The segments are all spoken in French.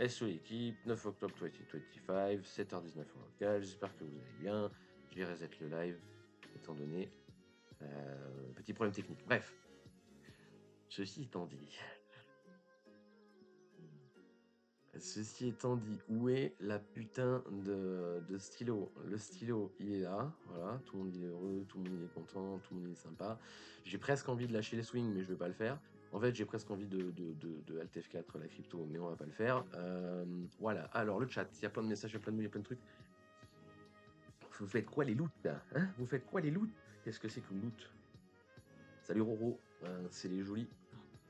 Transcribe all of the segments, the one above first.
SO équipe, 9 octobre 2025, 7h19 en local. J'espère que vous allez bien. Je vais reset le live, étant donné petit problème technique. Bref, ceci étant dit, où est la putain de stylo? Le stylo, il est là, voilà, tout le monde il est heureux, tout le monde il est content, tout le monde il est sympa. J'ai presque envie de lâcher les swings, mais je vais pas le faire. En fait, j'ai presque envie de Alt F4 la crypto, mais on va pas le faire. Voilà, alors le chat, il y a plein de messages, il y a plein de trucs. Vous faites quoi les loots là, hein? Vous faites quoi les loots? Qu'est-ce que c'est que loot? Salut Roro, c'est les jolis.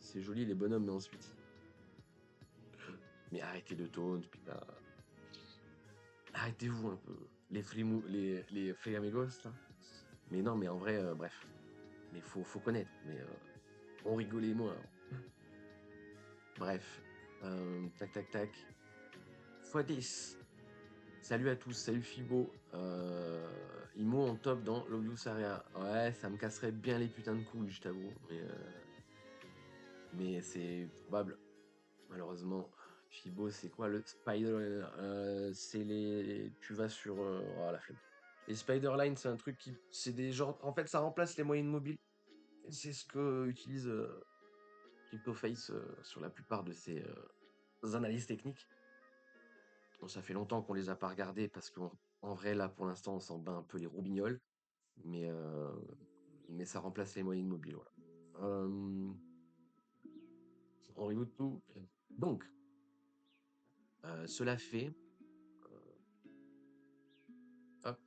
C'est joli les bonhommes, mais ensuite. Mais arrêtez de taunt, putain. Arrêtez-vous un peu. Les free amigos là. Mais non, mais en vrai, bref. Mais faut connaître. Mais on rigolait moins. Bref. Tac tac tac. x10. Salut à tous, salut Fibo. Imo en top dans l'Obvious Area. Ouais, ça me casserait bien les putains de couilles, je t'avoue. Mais c'est probable. Malheureusement. Fibo, c'est quoi le Spider? C'est les. Tu vas sur. Oh la flemme. Les Spiderline, c'est un truc qui. C'est des genres. En fait, ça remplace les moyennes mobiles. Et c'est ce que utilise CryptoFace sur la plupart de ses analyses techniques. Bon, ça fait longtemps qu'on les a pas regardées parce qu'en vrai, là, pour l'instant, on s'en bat un peu les roubignoles. Mais, euh, mais ça remplace les moyennes mobiles, voilà. On reload tout. Donc, cela fait. Hop,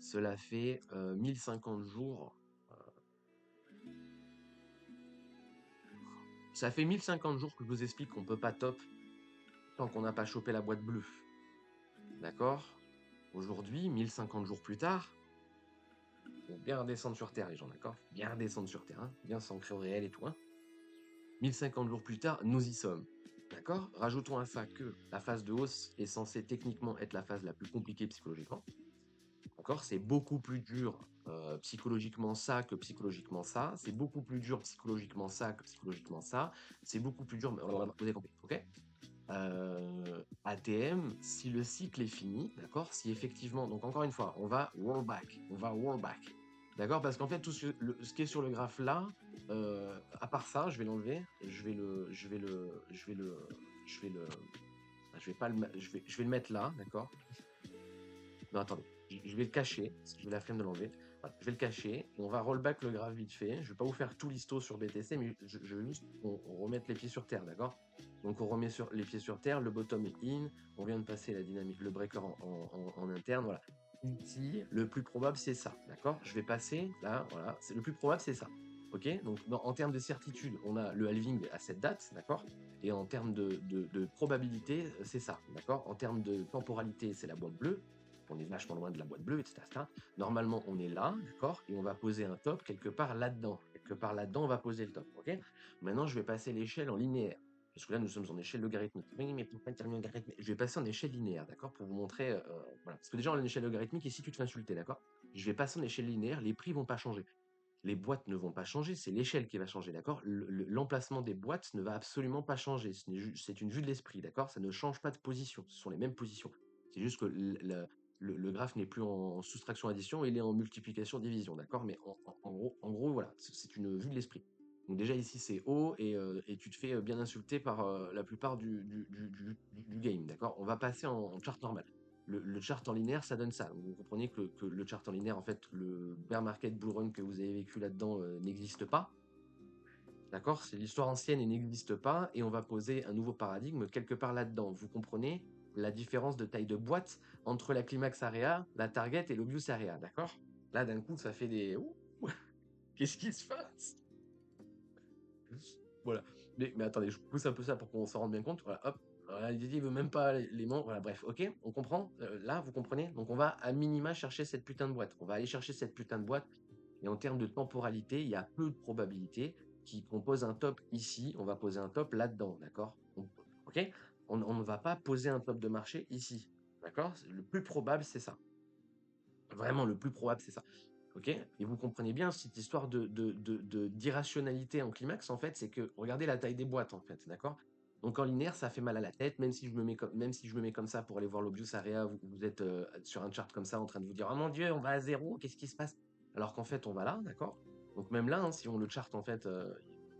cela fait 1050 jours. Ça fait 1050 jours que je vous explique qu'on peut pas top tant qu'on n'a pas chopé la boîte bleue. D'accord? Aujourd'hui, 1050 jours plus tard, faut bien redescendre sur Terre, les gens, d'accord? Bien redescendre sur Terre, hein, bien s'ancrer au réel et tout. Hein. 1050 jours plus tard, nous y sommes. D'accord? Rajoutons à ça que la phase de hausse est censée techniquement être la phase la plus compliquée psychologiquement. D'accord? C'est beaucoup plus dur psychologiquement ça que psychologiquement ça. C'est beaucoup plus dur psychologiquement ça que psychologiquement ça. C'est beaucoup plus dur. Vous avez compris, ok? ATM, si le cycle est fini, d'accord? Si effectivement, donc encore une fois, on va rollback, d'accord? Parce qu'en fait, ce qui est sur le graphe là, à part ça, je vais l'enlever, je vais pas je vais le mettre là, d'accord? Non, attendez, je vais le cacher, parce que j'ai la flemme de l'enlever. Voilà, je vais le cacher, et on va rollback le graphe vite fait. Je vais pas vous faire tout l'histo sur BTC, mais je veux juste qu'on remette les pieds sur terre, d'accord? Donc on remet les pieds sur terre, le bottom est in, on vient de passer la dynamique, le breaker en interne, voilà. Ici, le plus probable, c'est ça, d'accord? Je vais passer, là, voilà, le plus probable, c'est ça. Ok? Donc en termes de certitude, on a le halving à cette date, d'accord? Et en termes de probabilité, c'est ça, d'accord? En termes de temporalité, c'est la boîte bleue. On est vachement loin de la boîte bleue, etc. Normalement, on est là, d'accord? Et on va poser un top quelque part là-dedans. Quelque part là-dedans, on va poser le top, ok? Maintenant, je vais passer l'échelle en linéaire. Parce que là, nous sommes en échelle logarithmique. Oui, mais pourquoi terminer en logarithmique? Je vais passer en échelle linéaire, d'accord? Pour vous montrer. Voilà. Parce que déjà, en échelle logarithmique, ici, tu te fais insulter, d'accord? Je vais passer en échelle linéaire, les prix vont pas changer. Les boîtes ne vont pas changer, c'est l'échelle qui va changer, d'accord? L'emplacement des boîtes ne va absolument pas changer. C'est une vue de l'esprit, d'accord? Ça ne change pas de position. Ce sont les mêmes positions. C'est juste que le graphe n'est plus en soustraction-addition, il est en multiplication-division, d'accord? Mais en gros, voilà, c'est une vue de l'esprit. Donc déjà ici c'est haut et tu te fais bien insulter par la plupart du game, d'accord? On va passer en chart normal. Le chart en linéaire, ça donne ça. Vous comprenez que le chart en linéaire, en fait, le bear market bull run que vous avez vécu là-dedans n'existe pas. D'accord? C'est l'histoire ancienne et n'existe pas. Et on va poser un nouveau paradigme quelque part là-dedans. Vous comprenez la différence de taille de boîte entre la climax area, la target et l'obvious area. D'accord? Là, d'un coup, ça fait des. Ouh, qu'est-ce qui se passe? Voilà. Mais attendez, je pousse un peu ça pour qu'on s'en rende bien compte. Voilà, hop. Voilà, Didier veut même pas les mots. Voilà, bref, ok, on comprend. Là, vous comprenez? Donc, on va à minima chercher cette putain de boîte. On va aller chercher cette putain de boîte. Et en termes de temporalité, il y a peu de probabilités qu'on pose un top ici. On va poser un top là-dedans, d'accord? Ok? On ne va pas poser un top de marché ici. D'accord? Le plus probable, c'est ça. Vraiment, le plus probable, c'est ça. Ok? Et vous comprenez bien cette histoire d'irrationalité en climax, en fait, c'est que regardez la taille des boîtes, en fait, d'accord? Donc en linéaire, ça fait mal à la tête, même si je me mets comme ça pour aller voir l'obvious area, vous êtes sur un chart comme ça en train de vous dire oh mon Dieu, on va à zéro, qu'est-ce qui se passe? Alors qu'en fait, on va là, d'accord? Donc même là, hein, si on le chart en fait,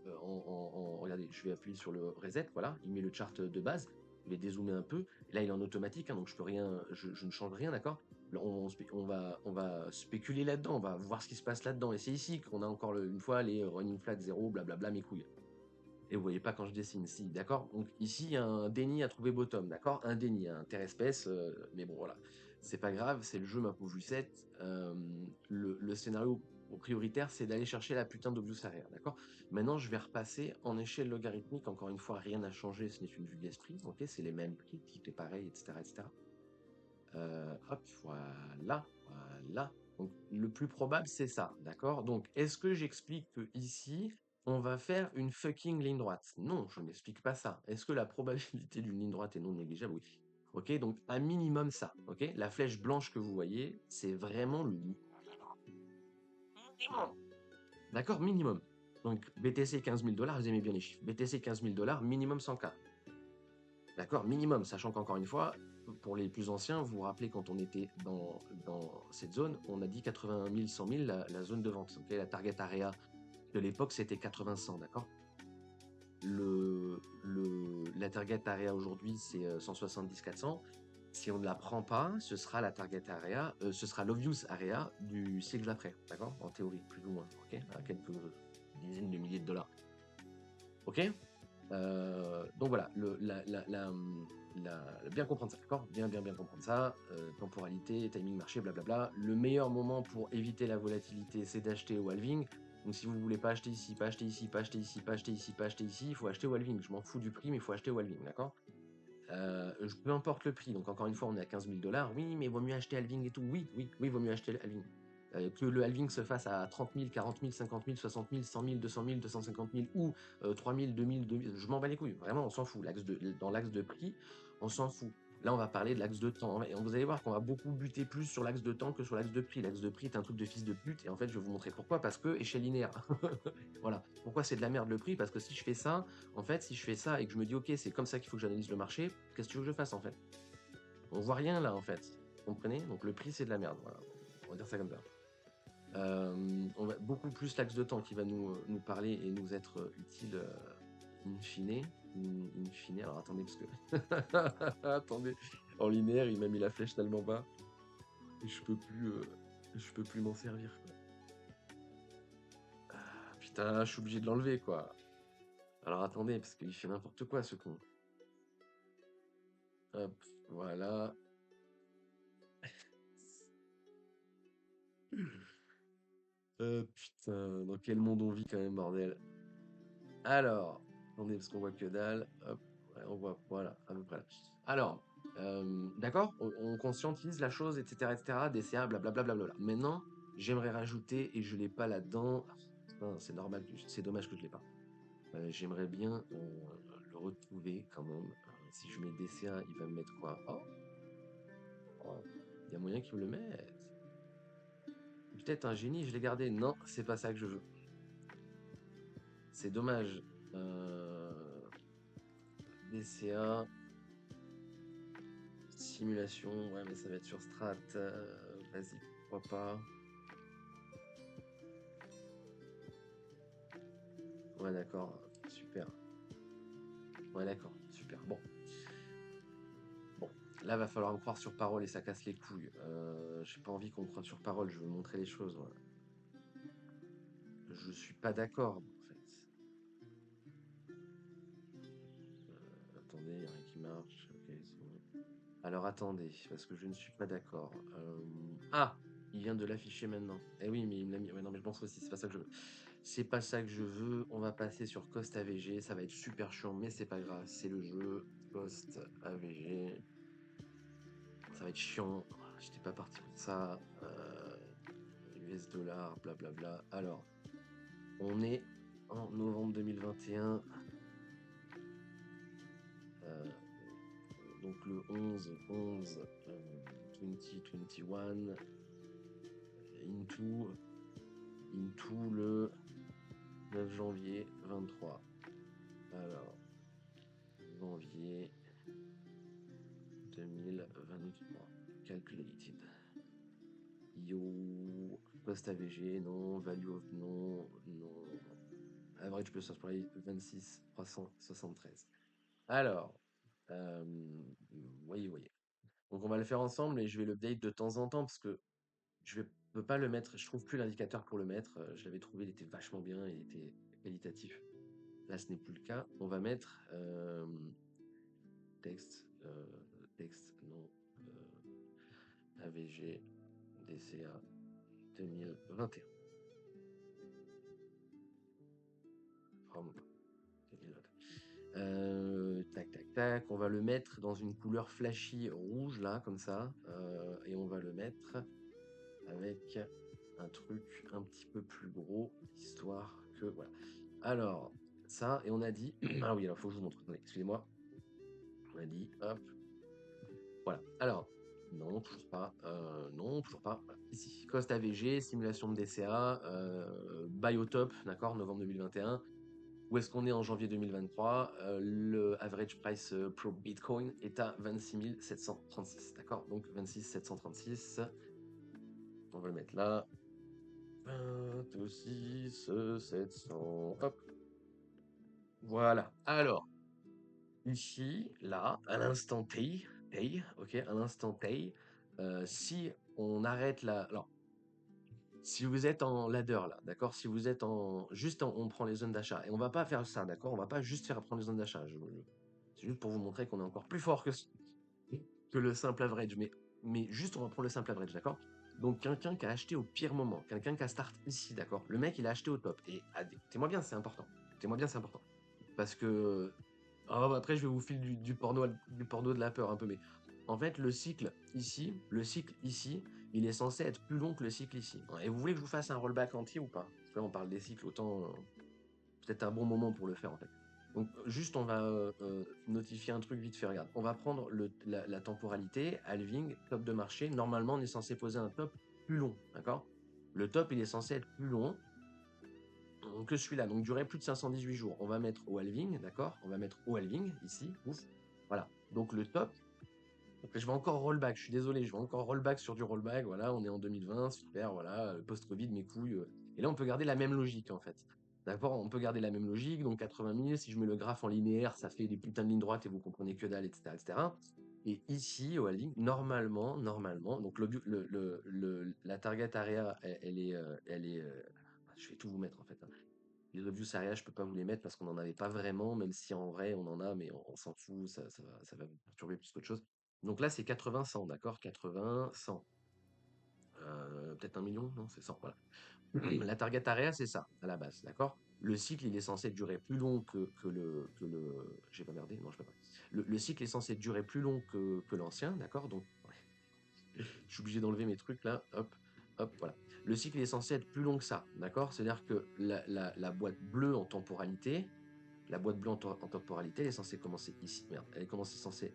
regardez, je vais appuyer sur le reset, voilà, il met le chart de base, je vais dézoomer un peu, et là il est en automatique, hein, donc je peux rien, je ne change rien, d'accord? Là, on va spéculer là-dedans, on va voir ce qui se passe là-dedans, et c'est ici qu'on a encore une fois les running flat 0, blablabla, mes couilles. Et vous voyez pas quand je dessine, si, d'accord? Donc ici, il y a un déni à trouver bottom, d'accord? Un déni, un interespèce, mais bon, voilà. C'est pas grave, c'est le jeu, ma pauvre Lucette. Le scénario prioritaire, c'est d'aller chercher la putain d'obvious arrière, d'accord? Maintenant, je vais repasser en échelle logarithmique. Encore une fois, rien n'a changé, ce n'est une vue d'esprit, ok? C'est les mêmes prix, tout est pareil, etc., etc. Hop, voilà, voilà. Donc, le plus probable, c'est ça, d'accord? Donc, est-ce que j'explique que ici, on va faire une fucking ligne droite? Non, je n'explique pas ça. Est-ce que la probabilité d'une ligne droite est non négligeable? Oui. Ok, donc un minimum ça. Ok, la flèche blanche que vous voyez, c'est vraiment le minimum. D'accord, minimum. Donc, BTC 15 000 dollars, vous aimez bien les chiffres. BTC 15 000 dollars, minimum 100K. D'accord, minimum, sachant qu'encore une fois, pour les plus anciens, vous vous rappelez quand on était dans cette zone, on a dit 80 000, 100 000, la zone de vente. Ok, la target area de l'époque, c'était 80-100, d'accord? La target area aujourd'hui, c'est 170-400. Si on ne la prend pas, ce sera la target area, ce sera l'obvious area du siècle d'après, d'accord? En théorie, plus ou moins, ok? À quelques dizaines de milliers de dollars. Ok? Donc voilà, bien comprendre ça, d'accord? Bien comprendre ça. Temporalité, timing marché, blablabla. Le meilleur moment pour éviter la volatilité, c'est d'acheter au halving. Donc si vous voulez pas acheter ici, pas acheter ici, pas acheter ici, pas acheter ici, pas acheter ici, il faut acheter au halving. Je m'en fous du prix, mais il faut acheter au halving, d'accord? Peu importe le prix. Donc encore une fois, on est à 15 000 dollars. Oui, mais vaut mieux acheter halving et tout. Oui, vaut mieux acheter le halving. Que le halving se fasse à 30 000, 40 000, 50 000, 60 000, 100 000, 200 000, 250 000 ou 3 000, 2 000, 2 000, je m'en bats les couilles. Vraiment, on s'en fout. Dans l'axe de prix, on s'en fout. Là, on va parler de l'axe de temps. Et vous allez voir qu'on va beaucoup buter plus sur l'axe de temps que sur l'axe de prix. L'axe de prix est un truc de fils de pute. Et en fait, je vais vous montrer pourquoi. Parce que échelle linéaire. Voilà. Pourquoi c'est de la merde le prix? Parce que si je fais ça, en fait, si je fais ça et que je me dis, ok, c'est comme ça qu'il faut que j'analyse le marché, qu'est-ce que tu veux que je fasse en fait? On voit rien là en fait. Vous comprenez? Donc le prix c'est de la merde. Voilà. On va dire ça comme ça. On va beaucoup plus l'axe de temps qui va nous parler et nous être utile in fine. In fine. Alors attendez, parce que. Attendez. En linéaire, il m'a mis la flèche tellement bas. Et je peux plus m'en servir. Quoi. Ah, putain, je suis obligé de l'enlever quoi. Alors attendez, parce qu'il fait n'importe quoi ce con. Hop, voilà. Putain, dans quel monde on vit quand même, bordel. Alors, attendez, parce qu'on voit que dalle. Hop, ouais, on voit, voilà, à peu près là. Alors, d'accord, on conscientise la chose, etc., etc., DCA, blablabla. Maintenant, j'aimerais rajouter, et je l'ai pas là-dedans. Putain, c'est normal, c'est dommage que je l'ai pas. J'aimerais bien le retrouver quand même. Si je mets DCA, il va me mettre quoi? Oh, il y a moyen qu'il me le mette. Peut-être un génie, je l'ai gardé. Non, c'est pas ça que je veux. C'est dommage. DCA, simulation, ouais, mais ça va être sur Strat. Vas-y, pourquoi pas. Ouais, d'accord, super. Ouais, d'accord, super. Bon. Là, va falloir me croire sur parole et ça casse les couilles. J'ai pas envie qu'on me croie sur parole, je veux montrer les choses. Voilà. Je suis pas d'accord, en fait. Attendez, il y a rien qui marche. Ok, c'est bon. Alors attendez, parce que je ne suis pas d'accord. Ah, il vient de l'afficher maintenant. Eh oui, mais il me l'a mis. Ouais, non, mais je pense aussi, c'est pas ça que je veux. C'est pas ça que je veux. On va passer sur Cost AVG. Ça va être super chiant, mais c'est pas grave. C'est le jeu. Cost AVG. Ça va être chiant. J'étais pas parti pour ça. US dollar, blablabla. Alors, on est en novembre 2021. Euh, donc le 11 2021 into le 9 janvier 23. Alors, janvier 2023. Calculated. Yo, cost AVG, non, value of non, non. Average plus price 26 373. Alors, voyez. Donc on va le faire ensemble et je vais l'update de temps en temps parce que je ne peux pas le mettre, je trouve plus l'indicateur pour le mettre. Je l'avais trouvé, il était vachement bien, il était qualitatif. Là, ce n'est plus le cas. On va mettre texte, non, AVG, DCA 2021. Vraiment pas. 2021. Tac, on va le mettre dans une couleur flashy rouge, là, comme ça, et on va le mettre avec un truc un petit peu plus gros, histoire que, voilà. Alors, ça, et on a dit, ah oui, alors, faut que je vous montre, attendez, excusez-moi, on a dit, hop, voilà, alors, non, toujours pas, voilà. Ici, cost AVG, simulation de DCA, buy au top, d'accord, novembre 2021. Où est-ce qu'on est en janvier 2023? Le average price pro Bitcoin est à 26 736, d'accord? Donc 26 736. On va le mettre là. 26 700. Hop. Voilà. Alors, ici, là, à l'instant T, ok, à l'instant T, si on arrête là. Alors, si vous êtes en ladder là, d'accord? Si vous êtes on prend les zones d'achat. Et on va pas faire ça, d'accord? On va pas juste faire prendre les zones d'achat. C'est juste pour vous montrer qu'on est encore plus fort que le simple average. Mais juste, on va prendre le simple average, d'accord? Donc, quelqu'un qui a acheté au pire moment, quelqu'un qui a start ici, d'accord? Le mec, il a acheté au top. Et écoutez-moi bien, c'est important. Écoutez-moi bien, c'est important. Parce que. Après, je vais vous filer du porno de la peur un peu. Mais en fait, le cycle ici, il est censé être plus long que le cycle ici. Et vous voulez que je vous fasse un rollback entier ou pas? Parce que là, on parle des cycles, autant. Peut-être un bon moment pour le faire, en fait. Donc, juste, on va notifier un truc vite fait. Regarde, on va prendre la temporalité, halving, top de marché. Normalement, on est censé poser un top plus long, d'accord? Le top, il est censé être plus long que celui-là, donc durer plus de 518 jours. On va mettre au halving, d'accord? On va mettre au halving, ici, ouf. Voilà, donc le top. Donc, je vais encore rollback, je suis désolé, je vais encore rollback sur du rollback. Voilà, on est en 2020, super, voilà, post-Covid, mes couilles. Et là, on peut garder la même logique, en fait. D'accord? On peut garder la même logique, donc 80 000, si je mets le graphe en linéaire, ça fait des putains de lignes droites et vous comprenez que dalle, etc., etc. Et ici, au halving, normalement, donc la target area, je vais tout vous mettre, en fait, hein. Les reviews area, je peux pas vous les mettre parce qu'on n'en avait pas vraiment, même si en vrai on en a, mais on s'en fout, ça va vous perturber plus qu'autre chose. Donc là, c'est 80-100, d'accord? 80-100. Peut-être 1 million? Non, c'est 100, voilà. La target area, c'est ça, à la base, d'accord? Le cycle, il est censé durer plus long que le. J'ai pas merdé? Non, je peux pas. Le cycle est censé durer plus long que l'ancien, d'accord? Donc, ouais. Je suis obligé d'enlever mes trucs là, hop, hop, voilà. Le cycle est censé être plus long que ça, d'accord? C'est-à-dire que la boîte bleue en temporalité, en temporalité, elle est censée commencer ici. Merde, elle est censée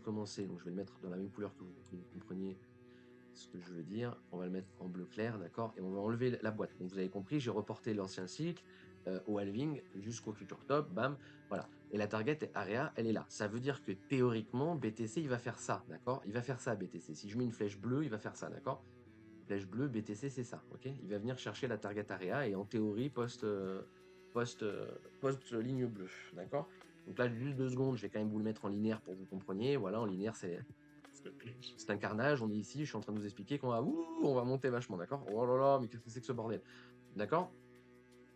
commencer. Donc je vais le mettre dans la même couleur que vous compreniez ce que je veux dire. On va le mettre en bleu clair, d'accord? Et on va enlever la boîte. Donc vous avez compris, j'ai reporté l'ancien cycle au halving jusqu'au futur top, bam, voilà. Et la target area, elle est là. Ça veut dire que théoriquement, BTC, il va faire ça, d'accord? Il va faire ça, BTC. Si je mets une flèche bleue, il va faire ça, d'accord? Flèche bleue, BTC, c'est ça, ok? Il va venir chercher la target area et en théorie, post ligne bleue, d'accord? Donc là, juste 2 secondes, je vais quand même vous le mettre en linéaire pour que vous compreniez. Voilà, en linéaire, c'est un carnage. On est ici, je suis en train de vous expliquer on va monter vachement, d'accord? Oh là là, mais qu'est-ce que c'est que ce bordel? D'accord?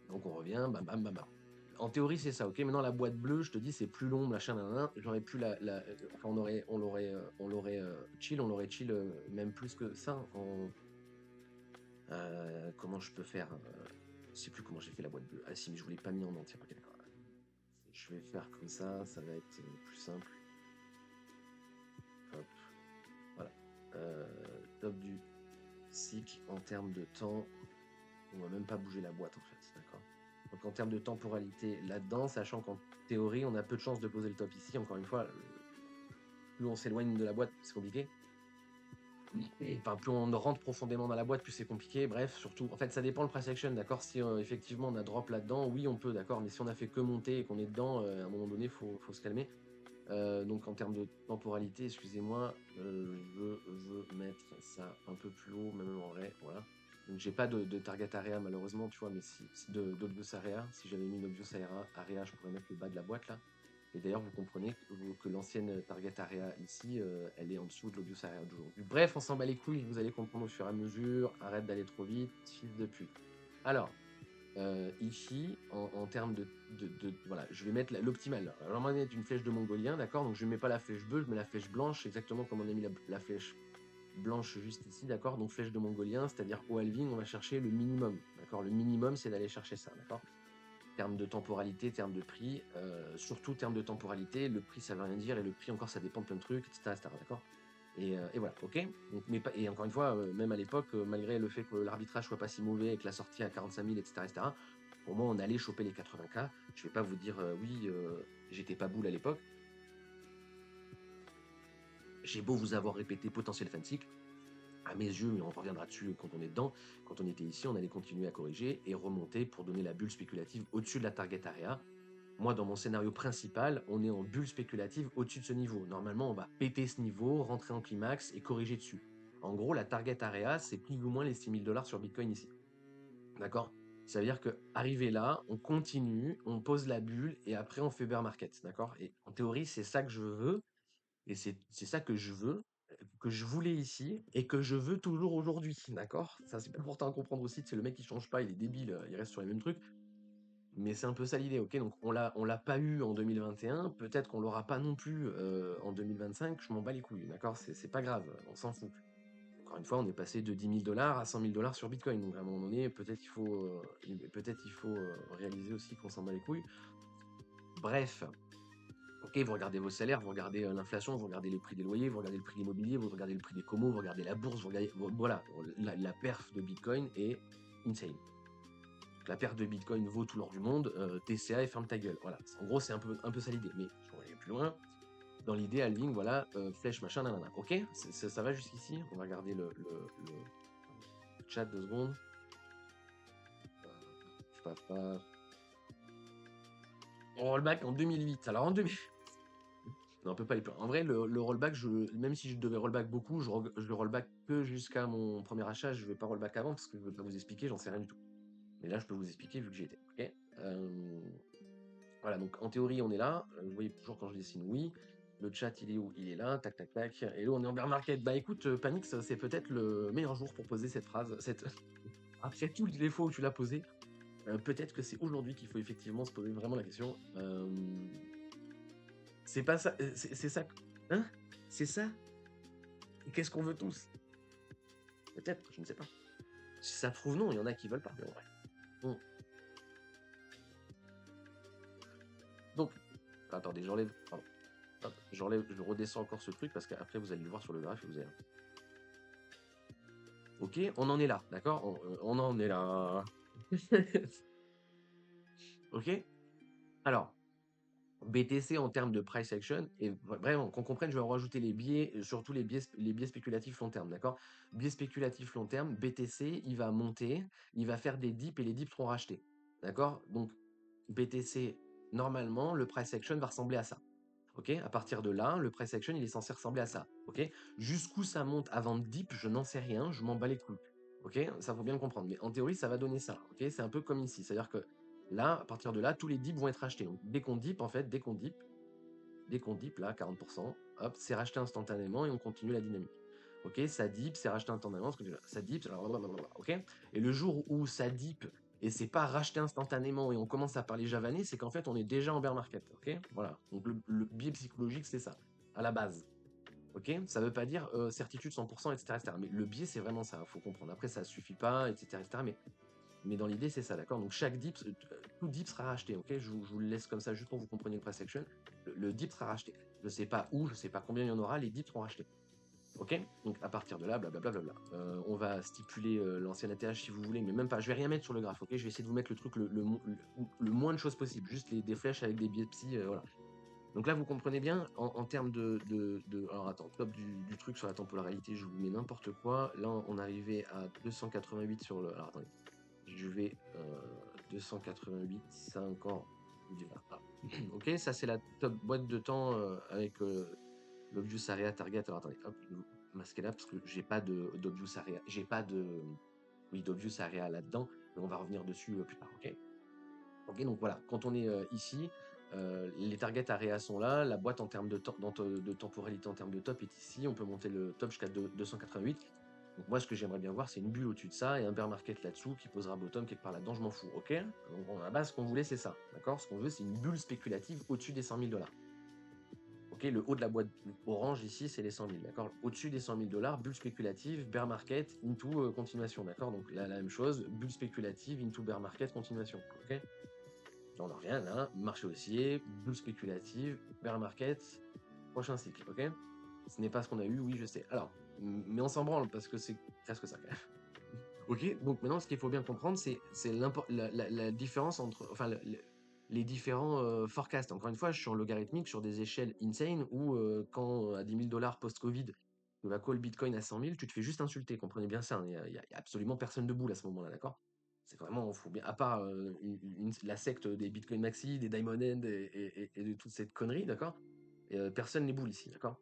Donc on revient, bam, bam, bam, bam. En théorie, c'est ça, ok? Maintenant, la boîte bleue, je te dis, c'est plus long, machin, nan. J'aurais pu enfin, on l'aurait chill même plus que ça. Comment je peux faire? Je sais plus comment j'ai fait la boîte bleue. Ah si, mais je voulais pas mis en entier. Ok, d'accord. Je vais faire comme ça va être plus simple. Hop, voilà. Top du cycle en termes de temps. On va même pas bouger la boîte en fait, d'accord? Donc en termes de temporalité là-dedans, sachant qu'en théorie, on a peu de chances de poser le top ici. Encore une fois, plus on s'éloigne de la boîte, c'est compliqué. Enfin, plus on rentre profondément dans la boîte, plus c'est compliqué. Bref, surtout, en fait, ça dépend le price action, d'accord? Si effectivement on a drop là-dedans, oui, on peut, d'accord? Mais si on a fait que monter et qu'on est dedans, à un moment donné, faut se calmer. Donc en termes de temporalité, excusez-moi, je veux mettre ça un peu plus haut, même en vrai, voilà. Donc j'ai pas de target area malheureusement, tu vois, mais si d'obvious area, si j'avais mis une obvious area, je pourrais mettre le bas de la boîte là. Et d'ailleurs, vous comprenez que l'ancienne target area ici, elle est en dessous de l'obvious area d'aujourd'hui. Bref, on s'en bat les couilles, vous allez comprendre au fur et à mesure. Arrête d'aller trop vite, fils de pute. Alors, ici, en termes voilà, je vais mettre l'optimal. Alors, moi, mettre une flèche de mongolien, d'accord? Donc, je ne mets pas la flèche bleue, je mets la flèche blanche, exactement comme on a mis la flèche blanche juste ici, d'accord? Donc, flèche de mongolien, c'est-à-dire au halving, on va chercher le minimum, d'accord? Le minimum, c'est d'aller chercher ça, d'accord? Termes de temporalité, termes de prix, surtout termes de temporalité, le prix ça veut rien dire et le prix encore ça dépend de plein de trucs, etc. D'accord? Et voilà, ok? Donc, et encore une fois, même à l'époque, malgré le fait que l'arbitrage soit pas si mauvais et que la sortie à 45 000, etc., pour moi on allait choper les 80K. Je vais pas vous dire oui, j'étais pas boule à l'époque. J'ai beau vous avoir répété potentiel fancy, à mes yeux, mais on reviendra dessus quand on est dedans, quand on était ici, on allait continuer à corriger et remonter pour donner la bulle spéculative au-dessus de la target area. Moi, dans mon scénario principal, on est en bulle spéculative au-dessus de ce niveau. Normalement, on va péter ce niveau, rentrer en climax et corriger dessus. En gros, la target area, c'est plus ou moins les 6 000 $ sur Bitcoin ici. D'accord? Ça veut dire que arrivé là, on continue, on pose la bulle et après on fait bear market. D'accord? Et en théorie, c'est ça que je veux et c'est ça que je veux, que je voulais ici et que je veux toujours aujourd'hui. D'accord? Ça, c'est important à comprendre aussi. C'est le mec qui change pas, il est débile, il reste sur les mêmes trucs. Mais c'est un peu ça l'idée, ok? Donc on l'a pas eu en 2021, peut-être qu'on l'aura pas non plus en 2025, je m'en bats les couilles, d'accord? C'est pas grave, on s'en fout. Encore une fois, on est passé de 10 000 $ à 100 000 $ sur Bitcoin, donc à un moment donné, peut-être il faut réaliser aussi qu'on s'en bat les couilles. Bref, ok, vous regardez vos salaires, vous regardez l'inflation, vous regardez les prix des loyers, vous regardez le prix de l'immobilier, vous regardez le prix des comos, vous regardez la bourse, vous regardez, voilà, la perf de Bitcoin est insane. La perte de Bitcoin vaut tout l'or du monde, TCA et ferme ta gueule. Voilà. En gros, c'est un peu ça l'idée. Mais je vais aller plus loin. Dans l'idée, halving, voilà, flèche, machin, nanana. Ok? Ça va jusqu'ici. On va regarder le chat 2 secondes. Je sais pas. On rollback en 2008. Alors en 2000. Non, on peut pas aller plus loin. En vrai, le rollback, même si je devais rollback beaucoup, je le rollback que jusqu'à mon premier achat. Je vais pas rollback avant parce que je ne veux pas vous expliquer, j'en sais rien du tout. Mais là, je peux vous expliquer vu que j'y étais. Ok? Voilà, donc en théorie, on est là. Vous voyez toujours quand je dessine oui. Le chat, il est où? Il est là. Tac, tac, tac. Et là, on est en bear market. Bah écoute, Panix, c'est peut-être le meilleur jour pour poser cette phrase. Après toutes les fois où tu l'as posée, peut-être que c'est aujourd'hui qu'il faut effectivement se poser vraiment la question. C'est pas ça. C'est ça. Hein? C'est ça? Qu'est-ce qu'on veut tous? Peut-être, je ne sais pas. Si ça se trouve, non, il y en a qui veulent pas. Mais en vrai. Bon. Donc, attendez, j'enlève. Pardon. Hop, j'enlève, je redescends encore ce truc parce qu'après vous allez le voir sur le graphe et vous allez. Ok, on en est là, d'accord? On en est là. Ok? Alors, BTC en termes de price action, et vraiment, qu'on comprenne, je vais en rajouter les biais, surtout les biais spéculatifs long terme, d'accord? Biais spéculatifs long terme, BTC, il va monter, il va faire des dips et les dips seront rachetés. D'accord? Donc, BTC, normalement, le price action va ressembler à ça. Ok, à partir de là, le price action, il est censé ressembler à ça. Ok, jusqu'où ça monte avant de dip, je n'en sais rien, je m'en bats les couilles. Ok, ça faut bien le comprendre. Mais en théorie, ça va donner ça. Ok, c'est un peu comme ici. C'est-à-dire que là, à partir de là, tous les dips vont être achetés. Donc dès qu'on dip, en fait, dès qu'on dip, là, 40%, hop, c'est racheté instantanément et on continue la dynamique. Ok, ça dip, c'est racheté instantanément, ça dip, ok. Et le jour où ça dip et c'est pas racheté instantanément et on commence à parler javanais, c'est qu'en fait on est déjà en bear market, ok. Voilà. Donc le biais psychologique c'est ça, à la base. Ok, ça veut pas dire certitude 100%, etc., etc. Mais le biais c'est vraiment ça, faut comprendre. Après ça suffit pas, etc., etc. Mais dans l'idée c'est ça, d'accord. Donc chaque dip, tout dip sera racheté, ok. Je vous le laisse comme ça juste pour que vous compreniez le price action. Le dip sera racheté. Je sais pas où, je sais pas combien il y en aura, les dips seront rachetés. Ok, donc à partir de là, blablabla. On va stipuler l'ancien ATH si vous voulez, mais même pas. Je vais rien mettre sur le graphe. Ok, je vais essayer de vous mettre le truc le moins de choses possible, juste des flèches avec des biais psy, voilà. Donc là, vous comprenez bien, en termes alors attends, top du truc sur la temporalité, je vous mets n'importe quoi. Là, on arrivait à 288 sur le. Alors attendez, je vais 288, ça encore. Ah. Ok, ça c'est la top boîte de temps avec l'Obvious Area Target. Alors attendez, hop, je vais vous masquer là parce que j'ai pas d'Obvious Area. J'ai pas de. Oui, d'Obvious Area là-dedans, mais on va revenir dessus plus tard, ok? Ok, donc voilà, quand on est ici, les targets area sont là, la boîte en termes de temporalité en termes de top est ici, on peut monter le top jusqu'à 288. Donc moi, ce que j'aimerais bien voir, c'est une bulle au-dessus de ça et un bear market là-dessous qui posera bottom quelque part là-dedans, je m'en fous, ok? Donc à la base, ce qu'on voulait, c'est ça, d'accord? Ce qu'on veut, c'est une bulle spéculative au-dessus des 100 000 $. Ok, le haut de la boîte orange ici, c'est les 100 000, d'accord? Au-dessus des 100 000 $, bulle spéculative, bear market, into continuation, d'accord? Donc là, la même chose, bulle spéculative, into bear market, continuation, ok? Là, on en revient là, marché haussier, bulle spéculative, bear market, prochain cycle, ok? Ce n'est pas ce qu'on a eu, oui, je sais. Alors, mais on s'en branle parce que c'est presque ça quand même. Ok, donc maintenant, ce qu'il faut bien comprendre, c'est la différence entre, enfin, les différents forecasts. Encore une fois, je suis en logarithmique sur des échelles insane où quand à 10 000 $ post-Covid, tu vas call Bitcoin à 100 000, tu te fais juste insulter, comprenez bien ça, hein. Il y a absolument personne debout à ce moment-là, d'accord? C'est vraiment, faut bien, à part la secte des Bitcoin Maxi, des Diamond End et de toute cette connerie, d'accord? Personne n'est boule ici, d'accord?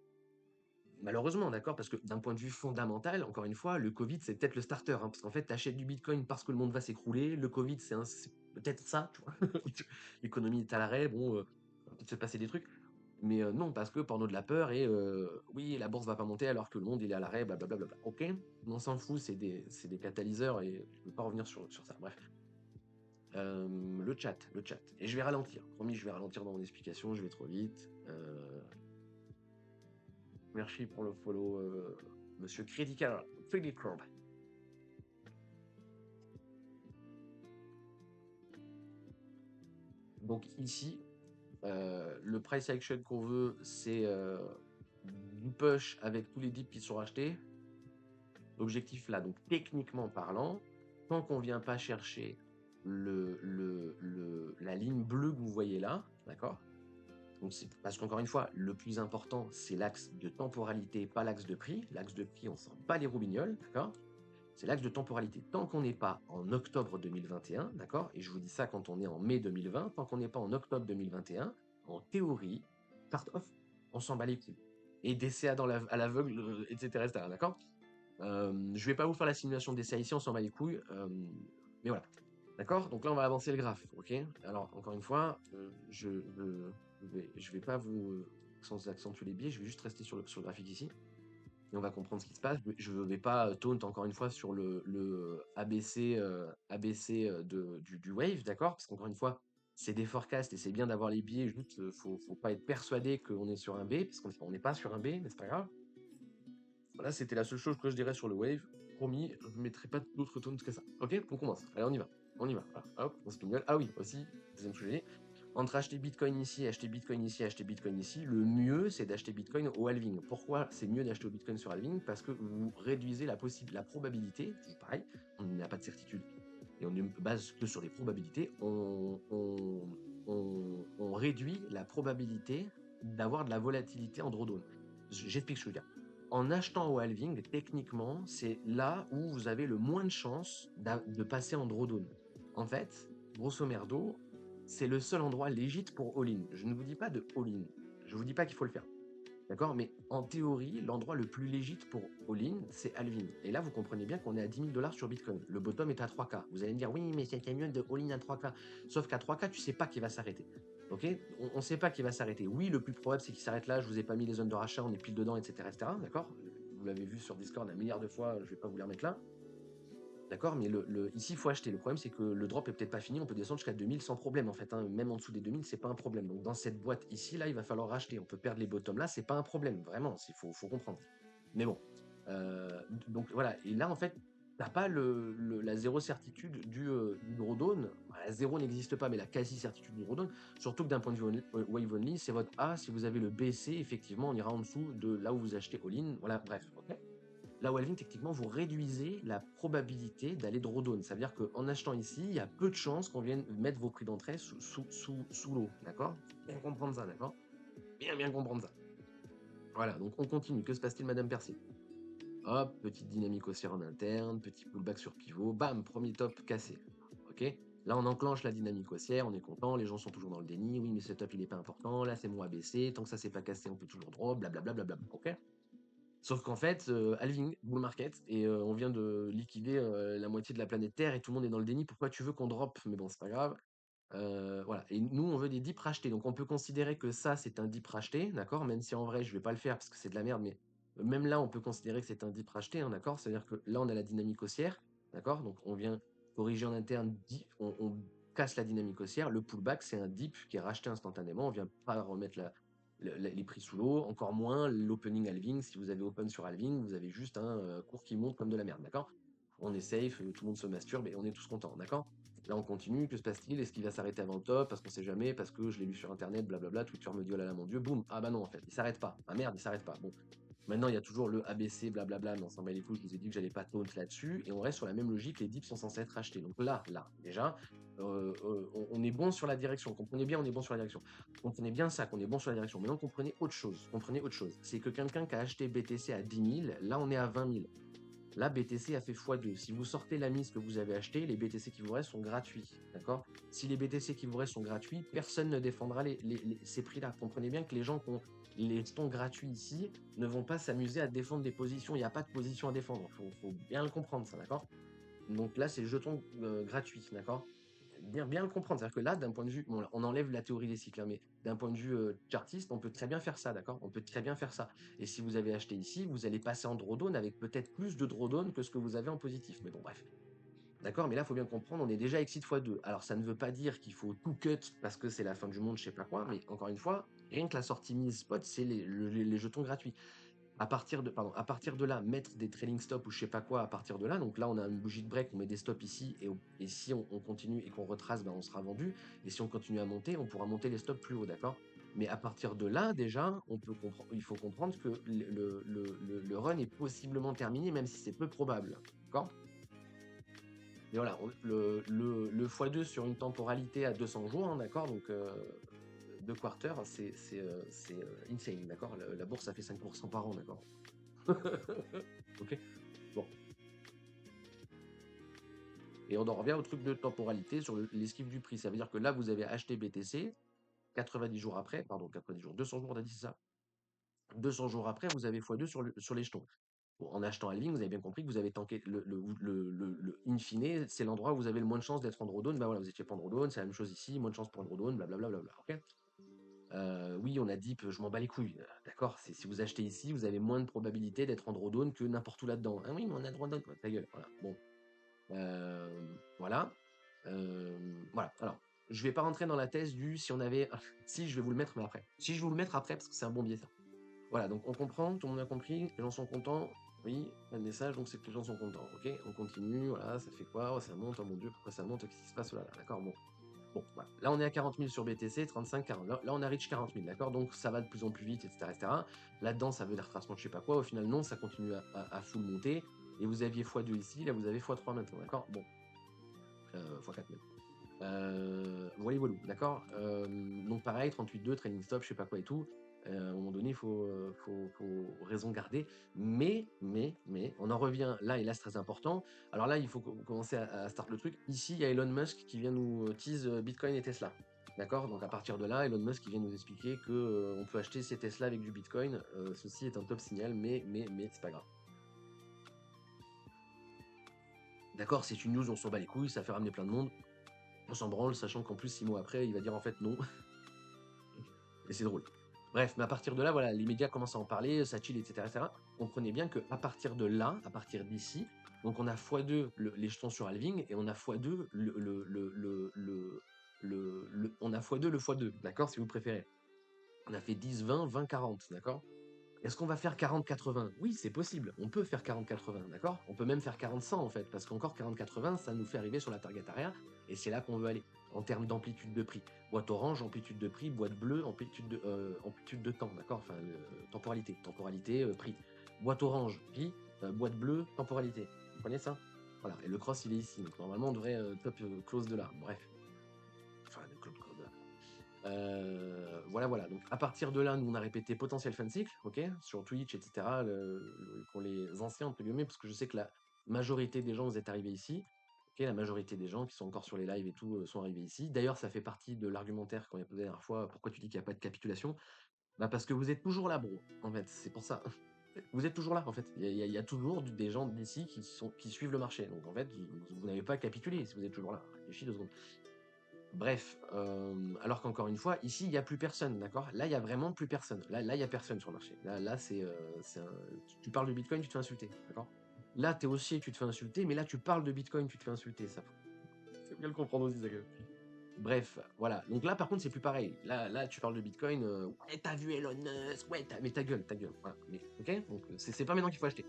Malheureusement, d'accord, parce que d'un point de vue fondamental, encore une fois, le Covid, c'est peut-être le starter, hein, parce qu'en fait, tu achètes du Bitcoin parce que le monde va s'écrouler. Le Covid, c'est peut-être ça, tu vois. L'économie est à l'arrêt, bon, peut-être se passer des trucs. Mais non, parce que porno de la peur et oui, la bourse va pas monter alors que le monde il est à l'arrêt, blablabla. Ok, on s'en fout, c'est des catalyseurs et je ne peux pas revenir sur ça. Bref. Le chat. Et je vais ralentir. Promis, je vais ralentir dans mon explication, je vais trop vite. Merci pour le follow, monsieur Critical. Donc ici, le price action qu'on veut, c'est du push avec tous les dips qui sont rachetés. L'objectif là, donc techniquement parlant, tant qu'on vient pas chercher la ligne bleue que vous voyez là, d'accord? Donc c'est parce qu'encore une fois, le plus important, c'est l'axe de temporalité, pas l'axe de prix. L'axe de prix, on s'en bat les roubignoles, d'accord? C'est l'axe de temporalité. Tant qu'on n'est pas en octobre 2021, d'accord? Et je vous dis ça quand on est en mai 2020, tant qu'on n'est pas en octobre 2021, en théorie, start off, on s'en bat les couilles. Et DCA à l'aveugle, etc., d'accord? Je vais pas vous faire la simulation d'essai ici, on s'en bat les couilles. Mais voilà. D'accord? Donc là, on va avancer le graphe. Ok? Alors, encore une fois, je vais pas vous accentuer les biais, je vais juste rester sur le graphique ici. Et on va comprendre ce qui se passe. Je ne vais pas taunt encore une fois sur le ABC, du wave, d'accord? Parce qu'encore une fois, c'est des forecasts et c'est bien d'avoir les biais. Juste, faut pas être persuadé qu'on est sur un B, parce qu'on n'est pas sur un B, mais c'est pas grave. Voilà, c'était la seule chose que je dirais sur le wave. Promis, je ne mettrai pas d'autres tones que ça. Ok? On commence. Allez, on y va. On y va. Voilà. Hop, on spignole. Ah oui, aussi, deuxième sujet. Entre acheter Bitcoin ici, acheter Bitcoin ici, acheter Bitcoin ici, le mieux, c'est d'acheter Bitcoin au halving. Pourquoi c'est mieux d'acheter au Bitcoin sur halving? Parce que vous réduisez la probabilité, toujours pareil, on n'a pas de certitude, et on ne base que sur les probabilités, on réduit la probabilité d'avoir de la volatilité en drawdown. J'explique ce que je veux dire. En achetant au halving, techniquement, c'est là où vous avez le moins de chances de passer en drawdown. En fait, grosso merdo, c'est le seul endroit légit pour all-in. Je ne vous dis pas de all-in. Je ne vous dis pas qu'il faut le faire. D'accord? Mais en théorie, l'endroit le plus légit pour all-in, c'est halving. Et là, vous comprenez bien qu'on est à 10 000 $ sur Bitcoin. Le bottom est à 3K. Vous allez me dire, oui, mais c'est mieux de all-in à 3K. Sauf qu'à 3K, tu sais pas qu'il va s'arrêter. Ok? On ne sait pas qu'il va s'arrêter. Oui, le plus probable, c'est qu'il s'arrête là. Je vous ai pas mis les zones de rachat, on est pile dedans, etc. etc. D'accord? Vous l'avez vu sur Discord un milliard de fois, je vais pas vous les remettre là. D'accord, mais ici, il faut acheter. Le problème, c'est que le drop est peut-être pas fini. On peut descendre jusqu'à 2000 sans problème, en fait, hein. Même en dessous des 2000, c'est pas un problème. Donc, dans cette boîte ici, là, il va falloir racheter. On peut perdre les bottoms là, c'est pas un problème. Vraiment, il faut comprendre. Mais bon. Donc, voilà. Et là, en fait, t'as pas la zéro certitude du drawdown. La zéro n'existe pas, mais la quasi-certitude du drawdown. Surtout que d'un point de vue wave only, c'est votre A. Si vous avez le BC, effectivement, on ira en dessous de là où vous achetez all-in. Voilà, bref. Ok. Là où halving, techniquement, vous réduisez la probabilité d'aller drawdown. Ça veut dire qu'en achetant ici, il y a peu de chances qu'on vienne mettre vos prix d'entrée sous l'eau. D'accord? Bien comprendre ça, d'accord? bien comprendre ça. Voilà, donc on continue. Que se passe-t-il, Madame Percy? Hop, petite dynamique haussière en interne, petit pullback sur pivot, bam, premier top cassé. Ok? Là, on enclenche la dynamique haussière, on est content, les gens sont toujours dans le déni. Oui, mais ce top, il n'est pas important. Là, c'est mon ABC. Tant que ça s'est pas cassé, on peut toujours drop, blablabla. Ok? Sauf qu'en fait, halving, bull market, et on vient de liquider la moitié de la planète Terre et tout le monde est dans le déni. Pourquoi tu veux qu'on drop? Mais bon, c'est pas grave. Voilà. Et nous, on veut des dips rachetés. Donc, on peut considérer que ça, c'est un dip racheté, d'accord? Même si en vrai, je vais pas le faire parce que c'est de la merde, mais même là, on peut considérer que c'est un dip racheté, hein, d'accord? C'est-à-dire que là, on a la dynamique haussière, d'accord? Donc, on vient corriger en interne, on casse la dynamique haussière. Le pullback, c'est un dip qui est racheté instantanément. On vient pas remettre les prix sous l'eau, encore moins l'opening halving. Si vous avez open sur halving, vous avez juste un cours qui monte comme de la merde, d'accord? On est safe, tout le monde se masturbe et on est tous contents, d'accord? Là, on continue. Que se passe-t-il? Est-ce qu'il va s'arrêter avant le top? Parce qu'on sait jamais, parce que je l'ai lu sur internet, blablabla. Twitter me dit oh là là, mon Dieu, boum. Ah bah non, en fait, il s'arrête pas. Ah merde, il s'arrête pas. Bon, maintenant, il y a toujours le ABC, blablabla, mais on s'en bat les couilles. Je vous ai dit que j'allais pas taunt là-dessus. Et on reste sur la même logique. Les dips sont censés être achetés. Donc là, déjà, on est bon sur la direction. Comprenez bien, on est bon sur la direction. Comprenez bien ça, qu'on est bon sur la direction. Maintenant, comprenez autre chose. Comprenez autre chose. C'est que quelqu'un qui a acheté BTC à 10 000, là, on est à 20 000. Là, BTC a fait x2. Si vous sortez la mise que vous avez achetée, les BTC qui vous restent sont gratuits. D'accord? Si les BTC qui vous restent sont gratuits, personne ne défendra ces prix-là. Comprenez bien que les gens qui ont les jetons gratuits ici ne vont pas s'amuser à défendre des positions. Il n'y a pas de position à défendre. Faut bien le comprendre, ça, d'accord? Donc là, c'est jetons gratuits, d'accord? Bien le comprendre. C'est-à-dire que là, d'un point de vue, bon, on enlève la théorie des cycles, hein, mais d'un point de vue chartiste, on peut très bien faire ça, d'accord? On peut très bien faire ça. Et si vous avez acheté ici, vous allez passer en drawdown avec peut-être plus de drawdown que ce que vous avez en positif. Mais bon, bref. D'accord? Mais là, il faut bien comprendre, on est déjà exit x2. Alors, ça ne veut pas dire qu'il faut tout cut parce que c'est la fin du monde, je sais pas quoi, mais encore une fois, rien que la sortie mise spot, c'est les jetons gratuits. À partir de là, mettre des trailing stops ou je sais pas quoi à partir de là. Donc là, on a une bougie de break, on met des stops ici et si on continue et qu'on retrace, ben, on sera vendu. Et si on continue à monter, on pourra monter les stops plus haut, d'accord? Mais à partir de là, déjà, il faut comprendre que le run est possiblement terminé, même si c'est peu probable, d'accord? Et voilà, le x2 sur une temporalité à 200 jours, hein, d'accord? Donc 2 quarters, c'est insane, d'accord? La bourse, ça fait 5% par an, d'accord? Ok. Bon. Et on en revient au truc de temporalité sur l'esquive du prix. Ça veut dire que là, vous avez acheté BTC 90 jours après, pardon, 90 jours, 200 jours, on a dit ça. 200 jours après, vous avez x2 sur les jetons. Bon, en achetant halving, vous avez bien compris que vous avez tanké le in fine, c'est l'endroit où vous avez le moins de chances d'être en drawdown. Ben voilà, vous étiez pas en drawdown, c'est la même chose ici, moins de chances pour un drawdown, blablabla. Ok. Oui, on a dip, je m'en bats les couilles. D'accord, si vous achetez ici, vous avez moins de probabilité d'être en drawdown que n'importe où là-dedans. Ah oui, mais on a drawdown, quoi, ta gueule. Voilà. Bon. Voilà. Voilà. Alors, je vais pas rentrer dans la thèse du si on avait. Si, je vais vous le mettre, mais après. Si, je vais vous le mettre après, parce que c'est un bon biais, ça. Voilà, donc on comprend, tout le monde a compris, les gens sont contents. Oui, un message, donc c'est que les gens sont contents. Ok, on continue, voilà, ça fait quoi? Oh, ça monte, oh mon Dieu, pourquoi ça monte? Qu'est-ce qui se passe? Oh là là, d'accord, bon. Bon, voilà. Là, on est à 40 000 sur BTC, 35, 40. Là, on a reach 40 000, d'accord? Donc, ça va de plus en plus vite, etc. etc. Là-dedans, ça veut des retracements de je sais pas quoi. Au final, non, ça continue à full monter. Et vous aviez x2 ici, là, vous avez x3 maintenant, d'accord? Bon, x4 même. Voilà, voilà, d'accord? Donc pareil, 38,2, trailing stop, je sais pas quoi et tout. À un moment donné, faut raison garder. Mais, on en revient là, et là, c'est très important. Alors là, il faut commencer à start le truc. Ici, il y a Elon Musk qui vient nous tease Bitcoin et Tesla. D'accord? Donc à partir de là, Elon Musk qui vient nous expliquer que on peut acheter ses Tesla avec du Bitcoin. Ceci est un top signal, mais c'est pas grave. D'accord, c'est une news, on s'en bat les couilles, ça fait ramener plein de monde. On s'en branle, sachant qu'en plus, 6 mois après, il va dire en fait non. Et c'est drôle. Bref, mais à partir de là, voilà, les médias commencent à en parler, ça chill, etc. etc. Comprenez bien qu'à partir de là, à partir d'ici, donc on a x2 les jetons sur halving et on a x2 on a x2 le x2, d'accord, si vous préférez. On a fait 10, 20, 20, 40, d'accord? Est-ce qu'on va faire 40-80? Oui, c'est possible. On peut faire 40-80, d'accord? On peut même faire 40-100 en fait, parce qu'encore 40-80, ça nous fait arriver sur la target area, et c'est là qu'on veut aller, en termes d'amplitude de prix. Boîte orange, amplitude de prix, boîte bleue, amplitude de temps, d'accord? Enfin, temporalité, prix. Boîte orange, prix, boîte bleue, temporalité. Vous comprenez ça? Voilà, et le cross, il est ici, donc normalement, on devrait top close de là. Bref. Enfin, le close de là. Voilà, voilà. Donc à partir de là, nous on a répété potentiel fin de cycle, ok, sur Twitch, etc. Pour les anciens entre guillemets, parce que je sais que la majorité des gens vous êtes arrivés ici. Ok, la majorité des gens qui sont encore sur les lives et tout sont arrivés ici. D'ailleurs, ça fait partie de l'argumentaire qu'on a posé la dernière fois. Pourquoi tu dis qu'il n'y a pas de capitulation? Bah parce que vous êtes toujours là, bro. En fait, c'est pour ça. Vous êtes toujours là, en fait. Il y a toujours des gens d'ici qui suivent le marché. Donc en fait, vous n'avez pas capitulé si vous êtes toujours là. Réfléchis 2 secondes. Bref, alors qu'encore une fois, ici, il y a plus personne, d'accord? Là, il y a vraiment plus personne. Là, il y a personne sur le marché. Là, c'est un tu parles de bitcoin, tu te fais insulter, d'accord? Là, tu es haussier, tu te fais insulter, mais là, tu parles de bitcoin, tu te fais insulter. Ça faut bien le comprendre aussi, ça, quand même. Bref, voilà. Donc là, par contre, c'est plus pareil. Là, tu parles de bitcoin, «Ouais, tu vu Elon Musk? Ouais, tu mais ta gueule, ta gueule». Voilà, mais OK? Donc c'est pas maintenant qu'il faut acheter.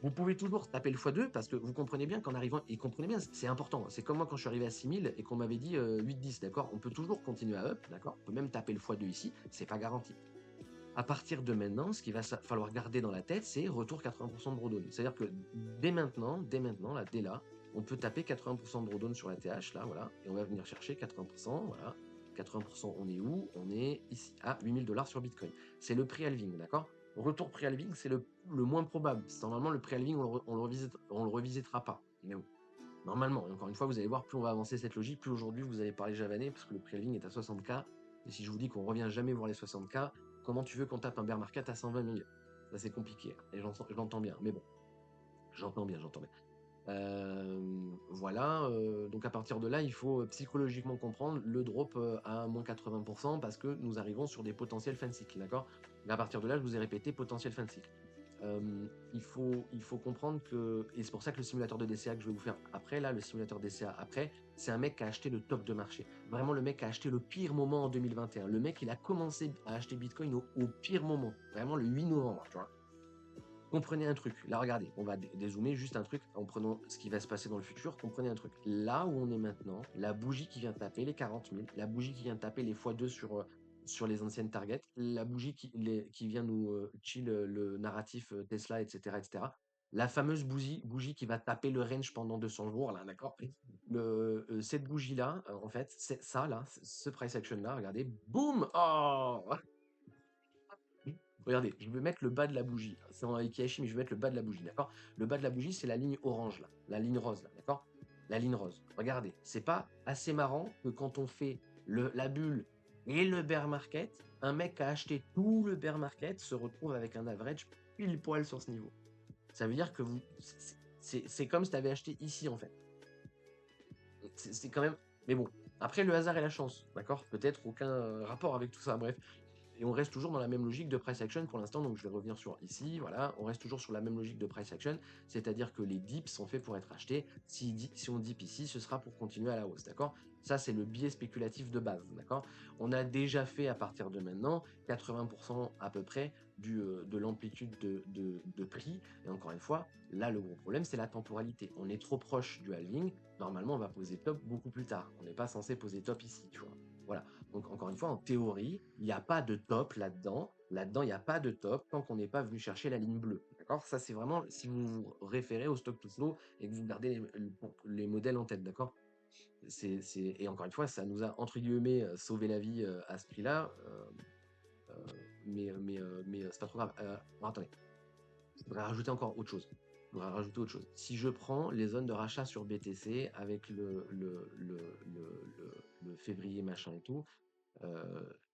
Vous pouvez toujours taper le x2 parce que vous comprenez bien qu'en arrivant et comprenez bien, c'est important. C'est comme moi quand je suis arrivé à 6000 et qu'on m'avait dit 8-10, d'accord? On peut toujours continuer à up, d'accord? On peut même taper le x2 ici, c'est pas garanti. À partir de maintenant, ce qu'il va falloir garder dans la tête, c'est retour 80% de drawdown. C'est-à-dire que dès maintenant, là, dès là, on peut taper 80% de drawdown sur la TH, là, voilà, et on va venir chercher 80%, voilà. 80%, on est où? On est ici, à 8000 $ sur Bitcoin. C'est le pre-halving, d'accord? Retour pre-halving, c'est le moins probable. Normalement, le pre-halving, on le revisitera pas. Mais bon, normalement, et encore une fois, vous allez voir, plus on va avancer cette logique, plus aujourd'hui vous allez parler javanais, parce que le pre-halving est à 60K. Et si je vous dis qu'on revient jamais voir les 60K, comment tu veux qu'on tape un bear market à 120 000? Ça, c'est compliqué. Et je l'entends bien. Mais bon, j'entends bien, j'entends bien. Voilà. Donc à partir de là, il faut psychologiquement comprendre le drop à moins 80% parce que nous arrivons sur des potentiels fin de cycle. D'accord? Mais à partir de là, je vous ai répété potentiel fin de cycle. Il faut comprendre que, et c'est pour ça que le simulateur de DCA que je vais vous faire après, là, le simulateur DCA après, c'est un mec qui a acheté le top de marché. Vraiment le mec qui a acheté le pire moment en 2021. Le mec, il a commencé à acheter Bitcoin au pire moment. Vraiment le 8 novembre, tu vois. Comprenez un truc. Là, regardez, on va dézoomer juste un truc en prenant ce qui va se passer dans le futur. Comprenez un truc. Là où on est maintenant, la bougie qui vient taper les 40 000, la bougie qui vient taper les x2 sur les anciennes targets, la bougie qui vient nous chill le narratif Tesla, etc., etc. La fameuse bougie qui va taper le range pendant 200 jours, là, d'accord? Cette bougie-là, en fait, c'est ça, là, ce price action-là, regardez, boum! Oh! Regardez, je vais mettre le bas de la bougie. C'est en Ikihashi, mais je vais mettre le bas de la bougie, d'accord? Le bas de la bougie, c'est la ligne orange, là. La ligne rose, là, d'accord? La ligne rose. Regardez, c'est pas assez marrant que quand on fait la bulle et le bear market, un mec qui a acheté tout le bear market se retrouve avec un average pile poil sur ce niveau. Ça veut dire que c'est comme si tu avais acheté ici, en fait. C'est quand même. Mais bon, après, le hasard et la chance, d'accord? Peut-être aucun rapport avec tout ça, bref. Et on reste toujours dans la même logique de price action pour l'instant, donc je vais revenir sur ici, voilà, on reste toujours sur la même logique de price action, c'est-à-dire que les dips sont faits pour être achetés, si on dip ici, ce sera pour continuer à la hausse, d'accord? Ça, c'est le biais spéculatif de base, d'accord? On a déjà fait à partir de maintenant 80% à peu près de l'amplitude de prix, et encore une fois, là, le gros problème, c'est la temporalité. On est trop proche du halving, normalement, on va poser top beaucoup plus tard, on n'est pas censé poser top ici, tu vois. Voilà. Donc, encore une fois, en théorie, il n'y a pas de top là-dedans. Là-dedans, il n'y a pas de top tant qu'on n'est pas venu chercher la ligne bleue. D'accord? Ça, c'est vraiment si vous vous référez au stock to flow et que vous gardez les modèles en tête. D'accord? Et encore une fois, ça nous a, entre guillemets, sauvé la vie à ce prix-là. Mais c'est pas trop grave. Bon, attendez. Je voudrais rajouter encore autre chose. Je voudrais rajouter autre chose. Si je prends les zones de rachat sur BTC avec le février machin et tout,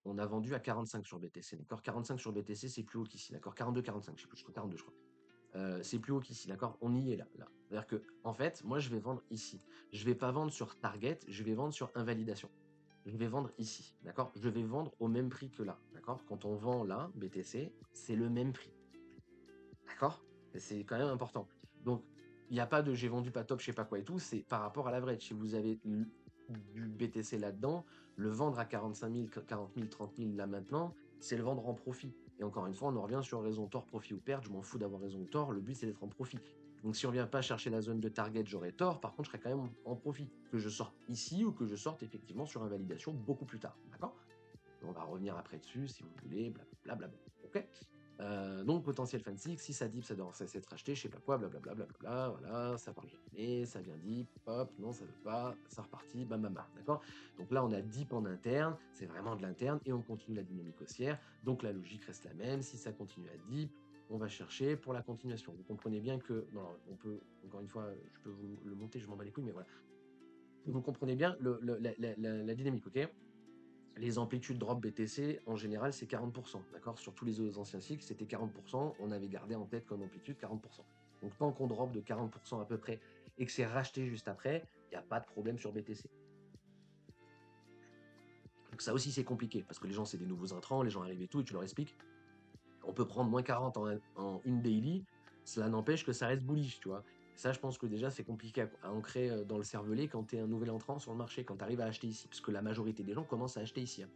on a vendu à 45 sur BTC, d'accord? 45 sur BTC, c'est plus haut qu'ici, d'accord? 42, 45, je sais plus, je crois 42, je crois. C'est plus haut qu'ici, d'accord? On y est là, là. C'est-à-dire que, en fait, moi, je vais vendre ici. Je vais pas vendre sur Target, je vais vendre sur invalidation. Je vais vendre ici, d'accord? Je vais vendre au même prix que là, d'accord? Quand on vend là, BTC, c'est le même prix, d'accord? C'est quand même important. Donc, il n'y a pas de j'ai vendu pas top, je sais pas quoi et tout, c'est par rapport à l'average. Si vous avez du BTC là-dedans, le vendre à 45 000, 40 000, 30 000 là maintenant, c'est le vendre en profit. Et encore une fois, on en revient sur raison tort, profit ou perte. Je m'en fous d'avoir raison ou tort. Le but, c'est d'être en profit. Donc, si on vient pas chercher la zone de target, j'aurais tort. Par contre, je serais quand même en profit. Que je sorte ici ou que je sorte effectivement sur invalidation beaucoup plus tard. D'accord? On va revenir après dessus si vous voulez. Blablabla. Ok? Donc potentiel fancy, si ça dip, ça doit cesser d'être acheté, je sais pas quoi, blablabla, blablabla, voilà, ça part jamais, ça vient dip, hop, non, ça veut pas, ça repartit, bam, bam, bam, d'accord? Donc là, on a dip en interne, c'est vraiment de l'interne, et on continue la dynamique haussière, donc la logique reste la même, si ça continue à dip, on va chercher pour la continuation. Vous comprenez bien que, bon, alors, on peut, encore une fois, je peux vous le monter, je m'en bats les couilles, mais voilà. Vous comprenez bien la dynamique, ok? Les amplitudes drop BTC, en général, c'est 40%, d'accord? Sur tous les anciens cycles, c'était 40%, on avait gardé en tête comme amplitude 40%. Donc tant qu'on drop de 40% à peu près et que c'est racheté juste après, il n'y a pas de problème sur BTC. Donc ça aussi c'est compliqué, parce que les gens c'est des nouveaux intrants, les gens arrivent et tout, et tu leur expliques, on peut prendre moins 40 en une daily, cela n'empêche que ça reste bullish, tu vois. Ça, je pense que déjà, c'est compliqué à ancrer dans le cervelet quand tu es un nouvel entrant sur le marché, quand tu arrives à acheter ici, parce que la majorité des gens commencent à acheter ici, hein.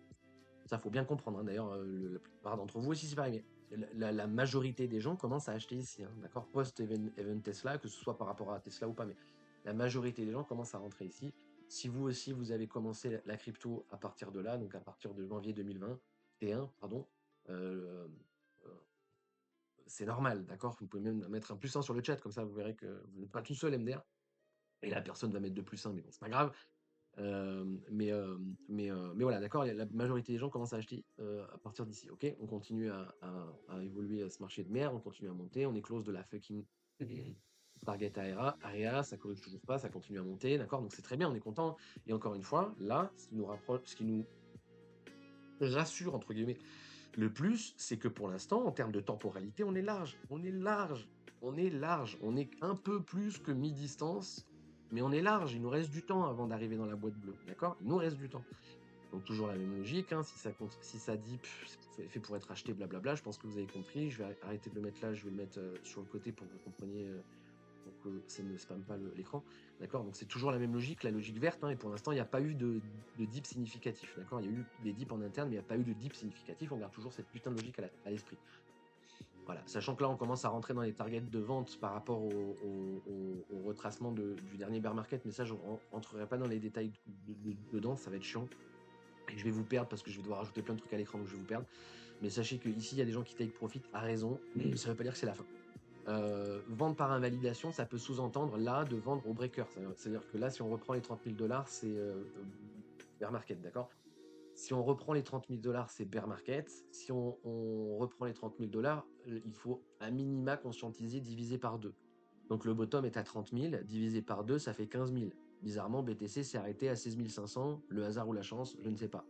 Ça, faut bien comprendre, hein. D'ailleurs, la plupart d'entre vous aussi, c'est pareil. Mais la majorité des gens commencent à acheter ici, hein, d'accord? Post-event Tesla, que ce soit par rapport à Tesla ou pas, mais la majorité des gens commencent à rentrer ici. Si vous aussi, vous avez commencé la crypto à partir de là, donc à partir de janvier 2021, pardon, euh, euh, c'est normal, d'accord? Vous pouvez même mettre un plus 1 sur le chat, comme ça vous verrez que vous n'êtes pas tout seul, MDR. Et la personne va mettre 2 plus 1, mais bon, c'est pas grave. Mais voilà, d'accord, la majorité des gens commencent à acheter à partir d'ici, ok? On continue à évoluer à ce marché de mer, on continue à monter, on est close de la fucking target area, ça corrige toujours pas, ça continue à monter, d'accord? Donc c'est très bien, on est content. Et encore une fois, là, ce qui nous rassure, entre guillemets, le plus, c'est que pour l'instant, en termes de temporalité, on est large. On est large. On est large. On est un peu plus que mi-distance, mais on est large. Il nous reste du temps avant d'arriver dans la boîte bleue. D'accord? Il nous reste du temps. Donc toujours la même logique, hein. Si ça dip, c'est fait pour être acheté, blablabla. Je pense que vous avez compris. Je vais arrêter de le mettre là. Je vais le mettre sur le côté pour que vous compreniez, pour que ça ne spamme pas l'écran. D'accord? Donc c'est toujours la même logique, la logique verte, hein, et pour l'instant, il n'y a pas eu de dip significatif. D'accord? Il y a eu des dips en interne, mais il n'y a pas eu de dip significatif. On garde toujours cette putain de logique à l'esprit. Voilà. Sachant que là, on commence à rentrer dans les targets de vente par rapport au retracement du dernier bear market, mais ça, je ne rentrerai pas dans les détails dedans, ça va être chiant. Et je vais vous perdre parce que je vais devoir rajouter plein de trucs à l'écran, donc je vais vous perdre. Mais sachez qu'ici, il y a des gens qui take profit à raison, mais ça ne veut pas dire que c'est la fin. Vendre par invalidation, ça peut sous-entendre là de vendre au breaker. C'est-à-dire que là, si on reprend les 30 000 $, c'est bear market, d'accord? Si on reprend les 30 000 $, c'est bear market. Si on reprend les 30 000 $, il faut à minima conscientiser divisé par 2. Donc le bottom est à 30 000, divisé par 2, ça fait 15 000. Bizarrement, BTC s'est arrêté à 16 500, le hasard ou la chance, je ne sais pas.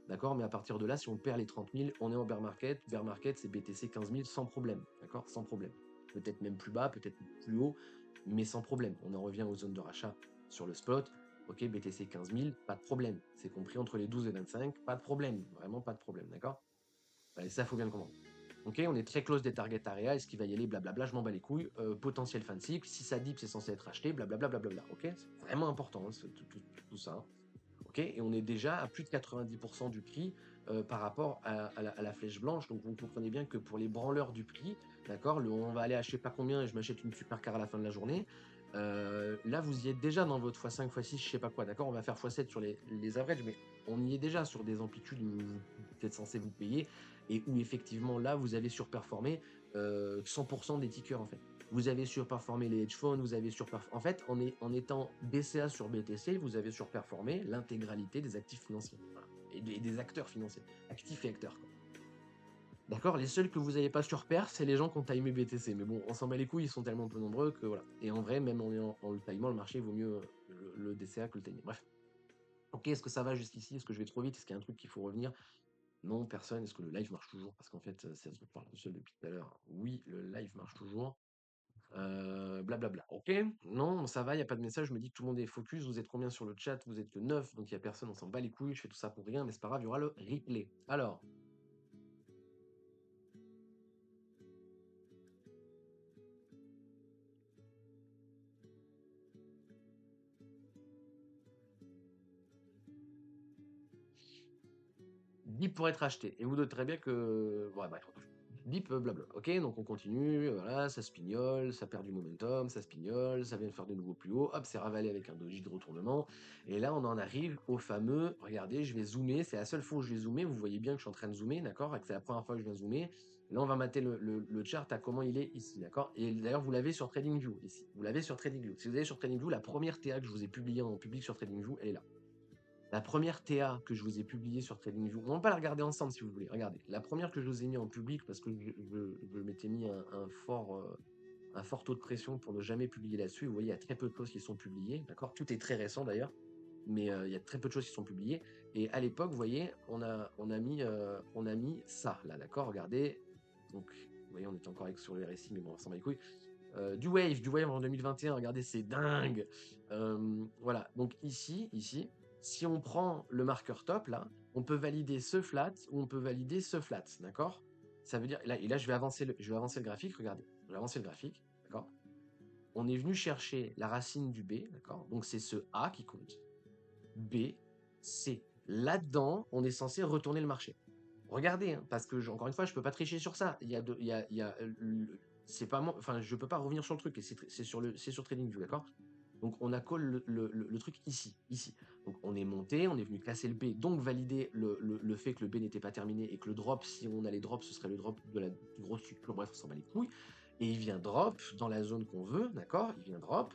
D'accord? Mais à partir de là, si on perd les 30 000, on est en bear market. Bear market, c'est BTC 15 000 sans problème. D'accord? Sans problème. Peut-être même plus bas, peut-être plus haut, mais sans problème. On en revient aux zones de rachat sur le spot. Ok, BTC 15 000, pas de problème. C'est compris entre les 12 et 25, pas de problème. Vraiment pas de problème. D'accord? Et ça, il faut bien le comprendre. Ok, on est très close des target area, est-ce qu'il va y aller, blablabla, je m'en bats les couilles, potentiel fan cycle, si ça dip, c'est censé être acheté, blablabla, blablabla, ok, c'est vraiment important, hein, tout ça, hein. Ok, et on est déjà à plus de 90% du prix par rapport à la flèche blanche, donc vous comprenez bien que pour les branleurs du prix, d'accord, on va aller à je sais pas combien et je m'achète une supercar à la fin de la journée, là vous y êtes déjà dans votre x5, x6, je sais pas quoi, d'accord, on va faire x7 sur les averages, mais on y est déjà sur des amplitudes où vous êtes censé vous payer et où effectivement là vous avez surperformé 100% des tickers en fait. Vous avez surperformé les hedge funds, vous avez surperformé. En fait, en étant BCA sur BTC, vous avez surperformé l'intégralité des actifs financiers. Voilà. Et des acteurs financiers. Actifs et acteurs, quoi. D'accord? Les seuls que vous n'avez pas surper, c'est les gens qui ont timé BTC. Mais bon, on s'en bat les couilles, ils sont tellement peu nombreux que voilà. Et en vrai, même en le timant, le marché vaut mieux le DCA que le timing. Bref. Ok, est-ce que ça va jusqu'ici? Est-ce que je vais trop vite? Est-ce qu'il y a un truc qu'il faut revenir? Non, personne. Est-ce que le live marche toujours? Parce qu'en fait, ça se parle tout seul depuis tout à l'heure. Oui, le live marche toujours. Blablabla. Ok, non, ça va, il n'y a pas de message. Je me dis que tout le monde est focus. Vous êtes combien sur le chat? Vous êtes que 9, donc il n'y a personne. On s'en bat les couilles. Je fais tout ça pour rien, mais c'est pas grave, il y aura le replay. Alors, Deep pour être acheté. Et vous notez très bien que. Ouais, bref. Deep, blabla. Ok, donc on continue. Voilà, ça spignole, ça perd du momentum, ça spignole, ça vient de faire de nouveau plus haut. Hop, c'est ravalé avec un doji de retournement. Et là, on en arrive au fameux. Regardez, je vais zoomer. C'est la seule fois où je vais zoomer. Vous voyez bien que je suis en train de zoomer, d'accord? Et que c'est la première fois que je viens zoomer. Là, on va mater le chart à comment il est ici, d'accord? Et d'ailleurs, vous l'avez sur TradingView ici. Vous l'avez sur TradingView. Si vous allez sur TradingView, la première TA que je vous ai publiée en public sur TradingView, elle est là. La première TA que je vous ai publiée sur TradingView, on va pas la regarder ensemble si vous voulez. Regardez, la première que je vous ai mis en public parce que je m'étais mis un fort taux de pression pour ne jamais publier là-dessus. Vous voyez, il y a très peu de choses qui sont publiées, d'accord? Tout est très récent d'ailleurs, mais il y a très peu de choses qui sont publiées. Et à l'époque, vous voyez, on a mis ça là, d'accord? Regardez, donc vous voyez, on est encore sur le RSI, mais bon, on s'en bat les couilles. Du wave en 2021, regardez, c'est dingue. Voilà, donc ici, si on prend le marqueur top là, on peut valider ce flat ou on peut valider ce flat, d'accord? Ça veut dire, là, et là, je vais avancer le graphique, regardez, je vais avancer le graphique, d'accord? On est venu chercher la racine du B, d'accord? Donc c'est ce A qui compte. B, C. Là-dedans, on est censé retourner le marché. Regardez, hein, parce que encore une fois, je peux pas tricher sur ça. C'est pas moi, enfin, je peux pas revenir sur le truc. Et c'est sur TradingView, d'accord? Donc on a call le truc ici. Donc on est monté, on est venu casser le B, donc valider le fait que le B n'était pas terminé et que le drop, si on allait drop, ce serait le drop de la grosse structure. Bref, on s'en bat les couilles. Et il vient drop dans la zone qu'on veut, d'accord? Il vient drop.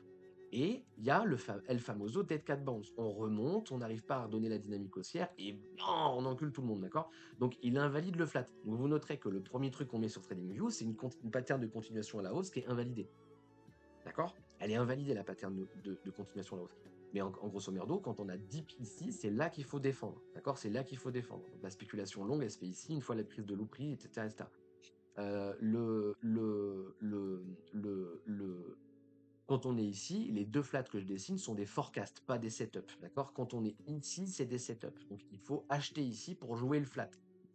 Et il y a El Famoso Dead Cat Bounce. On remonte, on n'arrive pas à redonner la dynamique haussière et bam, on encule tout le monde, d'accord? Donc il invalide le flat. Donc vous noterez que le premier truc qu'on met sur TradingView, c'est une pattern de continuation à la hausse qui est invalidée. D'accord? Elle est invalidée, la pattern de continuation à la hausse. Mais en grosso merdo, quand on a dip ici, c'est là qu'il faut défendre. D'accord? C'est là qu'il faut défendre. Donc, la spéculation longue, elle se fait ici, une fois la prise de loup-prix, etc., etc. Quand on est ici, les deux flats que je dessine sont des forecasts, pas des setups. D'accord? Quand on est ici, c'est des setups. Donc il faut acheter ici pour jouer le flat.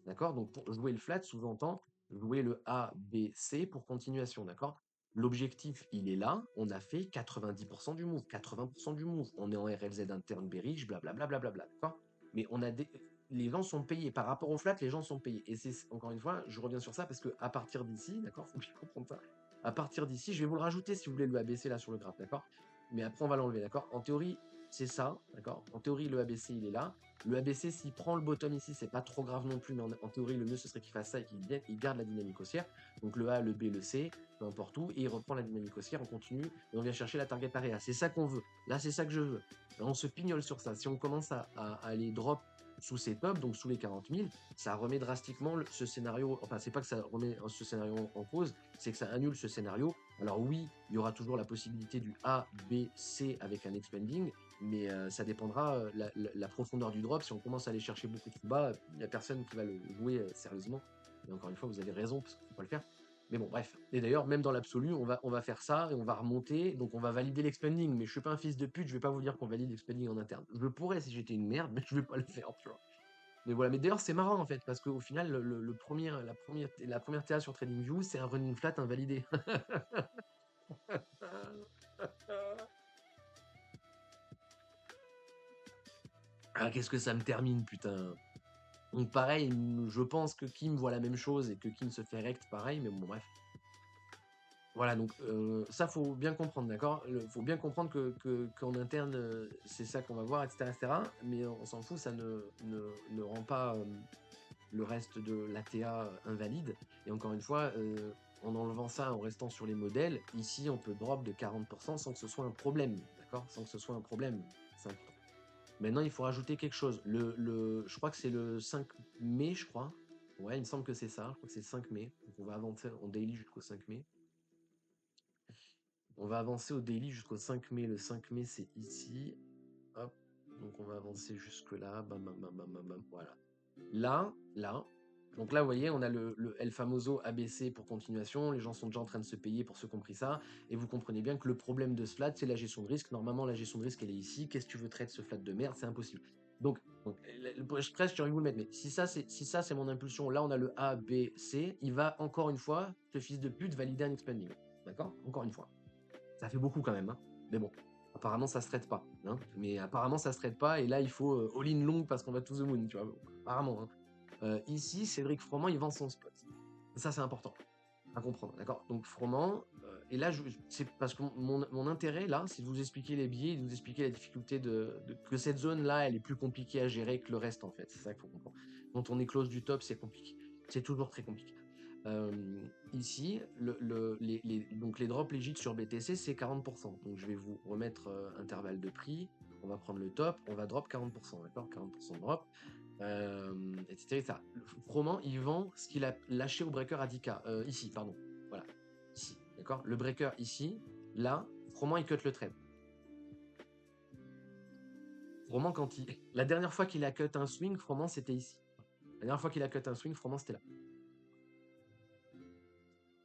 D'accord? Donc pour jouer le flat, sous-entend jouer le A, B, C pour continuation. D'accord? L'objectif, il est là. On a fait 90% du move, 80% du move. On est en RLZ interne bearish, blablabla. D'accord? Mais les gens sont payés. Par rapport au flat, les gens sont payés. Et c'est encore une fois, je reviens sur ça parce que à partir d'ici, d'accord, faut bien comprendre ça. À partir d'ici, je vais vous le rajouter si vous voulez le ABC là sur le graphe, d'accord? Mais après, on va l'enlever, d'accord? En théorie, c'est ça, d'accord? En théorie, le ABC, il est là. Le ABC, s'il prend le bottom ici, c'est pas trop grave non plus, mais en théorie, le mieux, ce serait qu'il fasse ça et qu'il garde la dynamique haussière. Donc le A, le B, le C, peu importe où, et il reprend la dynamique haussière, on continue, et on vient chercher la target area. C'est ça qu'on veut. Là, c'est ça que je veux. Là, on se pignole sur ça. Si on commence à aller drop sous ces tops, donc sous les 40 000, ça remet drastiquement ce scénario, enfin c'est pas que ça remet ce scénario en cause, c'est que ça annule ce scénario. Alors oui, il y aura toujours la possibilité du A, B, C avec un expanding, mais ça dépendra la profondeur du drop. Si on commence à aller chercher beaucoup plus bas, il n'y a personne qui va le jouer sérieusement. Et encore une fois, vous avez raison, parce qu'il ne faut pas le faire. Mais bon, bref. Et d'ailleurs, même dans l'absolu, on va faire ça et on va remonter. Donc, on va valider l'expanding. Mais je suis pas un fils de pute. Je vais pas vous dire qu'on valide l'expanding en interne. Je pourrais si j'étais une merde, mais je vais pas le faire, tu vois. Mais voilà. Mais d'ailleurs, c'est marrant en fait, parce qu'au final, la première TA sur TradingView, c'est un running flat invalidé. Ah, qu'est-ce que ça me termine, putain. Donc, pareil, je pense que Kim voit la même chose et que Kim se fait rect pareil, mais bon, bref. Voilà, donc ça, faut bien comprendre, d'accord? Faut bien comprendre qu'en interne, c'est ça qu'on va voir, etc. Mais on s'en fout, ça ne rend pas le reste de l'ATA invalide. Et encore une fois, en enlevant ça, en restant sur les modèles, ici, on peut drop de 40% sans que ce soit un problème, d'accord? Sans que ce soit un problème. C'est important. Maintenant, il faut rajouter quelque chose. Je crois que c'est le 5 mai, je crois. Ouais, il me semble que c'est ça. Je crois que c'est le 5 mai. Donc, on va avancer en daily jusqu'au 5 mai. On va avancer au daily jusqu'au 5 mai. Le 5 mai, c'est ici. Hop. Donc on va avancer jusque là. Bam, bam, bam, bam, bam, bam. Voilà. Là. Donc là, vous voyez, on a le El Famoso ABC pour continuation. Les gens sont déjà en train de se payer pour ceux qui ont pris ça. Et vous comprenez bien que le problème de ce flat, c'est la gestion de risque. Normalement, la gestion de risque, elle est ici. Qu'est-ce que tu veux traiter ce flat de merde? C'est impossible. Donc presque, j'ai envie de vous le mettre. Mais si ça, c'est mon impulsion, là, on a le A, B, C. Il va encore une fois, ce fils de pute, valider un expanding. D'accord? Encore une fois. Ça fait beaucoup quand même, hein. Mais bon, apparemment ça se traite pas, hein. Mais apparemment ça se traite pas, et là il faut all-in long parce qu'on va to the moon, tu vois. Apparemment, hein. Ici, Cédric Froment, il vend son spot. Ça, c'est important à comprendre, d'accord? Donc Froment, et là, c'est parce que mon intérêt, là, c'est de vous expliquer les biais, de vous expliquer la difficulté que cette zone-là, elle est plus compliquée à gérer que le reste, en fait. C'est ça qu'il faut comprendre. Quand on est close du top, c'est compliqué. C'est toujours très compliqué. Ici, donc les drops légit sur BTC, c'est 40%. Donc je vais vous remettre intervalle de prix. On va prendre le top, on va drop 40%, d'accord? 40% de drop, etc. Froment, il vend ce qu'il a lâché au breaker à 10K. Ici, pardon. Voilà. Ici, d'accord? Le breaker ici, là, Froment, il cut le trade. Froment, la dernière fois qu'il a cut un swing, Froment, c'était ici. La dernière fois qu'il a cut un swing, Froment, c'était là.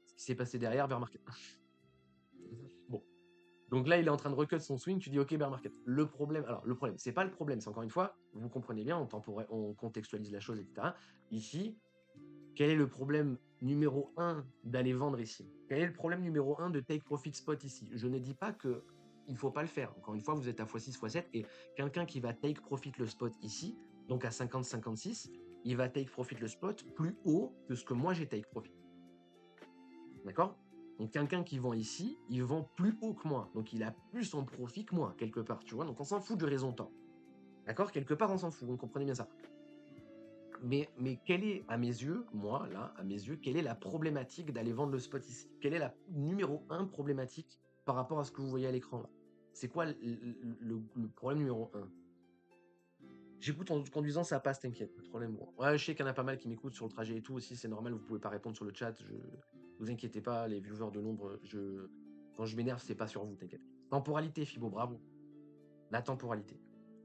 Ce qui s'est passé derrière, bear market. Bon. Donc là, il est en train de recut son swing, tu dis OK, bear market. Le problème, c'est pas le problème, c'est encore une fois, vous comprenez bien, on contextualise la chose, etc. Ici, quel est le problème numéro 1 d'aller vendre ici? Quel est le problème numéro 1 de take profit spot ici? Je ne dis pas que il faut pas le faire. Encore une fois, vous êtes à x6, x7, et quelqu'un qui va take profit le spot ici, donc à 50-56, il va take profit le spot plus haut que ce que moi j'ai take profit. D'accord? Donc quelqu'un qui vend ici, il vend plus haut que moi. Donc il a plus en profit que moi, quelque part, tu vois. Donc on s'en fout de raison-temps. D'accord? Quelque part, on s'en fout. Vous comprenez bien ça. Mais quelle est, à mes yeux, moi, là, à mes yeux, quelle est la problématique d'aller vendre le spot ici? Quelle est la numéro 1 problématique par rapport à ce que vous voyez à l'écran là? C'est quoi le problème numéro 1? J'écoute en conduisant, ça passe, t'inquiète, pas de problème. Ouais, je sais qu'il y en a pas mal qui m'écoutent sur le trajet et tout aussi, c'est normal, vous pouvez pas répondre sur le chat, vous inquiétez pas, les viewers de l'ombre, quand je m'énerve, c'est pas sur vous, t'inquiète. Temporalité, Fibo, bravo. La temporalité.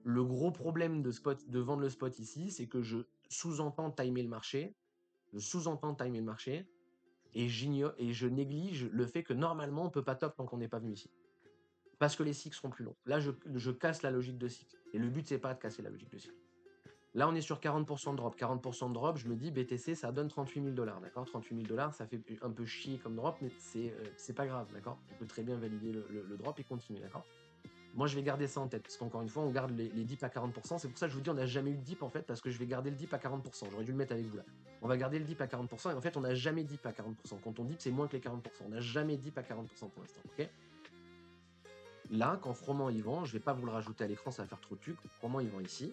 Le gros problème de vendre le spot ici, c'est que je sous-entends timer le marché, et je néglige le fait que normalement, on peut pas top tant qu'on n'est pas venu ici. Parce que les cycles seront plus longs. Là, je casse la logique de cycle. Et le but, c'est pas de casser la logique de cycle. Là, on est sur 40% de drop. 40% de drop, je me dis, BTC, ça donne 38 000 $, d'accord? 38 000 $, ça fait un peu chier comme drop, mais c'est pas grave, d'accord? On peut très bien valider le drop et continuer, d'accord? Moi, je vais garder ça en tête, parce qu'encore une fois, on garde les dips à 40%. C'est pour ça que je vous dis, on n'a jamais eu de dip, en fait, parce que je vais garder le dip à 40%. J'aurais dû le mettre avec vous, là. On va garder le dip à 40%, et en fait, on n'a jamais dip à 40%. Quand on dip, c'est moins que les 40%. On n'a jamais dip à 40% pour l'instant, ok? Là, quand Froment y vend, je vais pas vous le rajouter à l'écran, ça va faire trop de trucs. Froment y vend ici.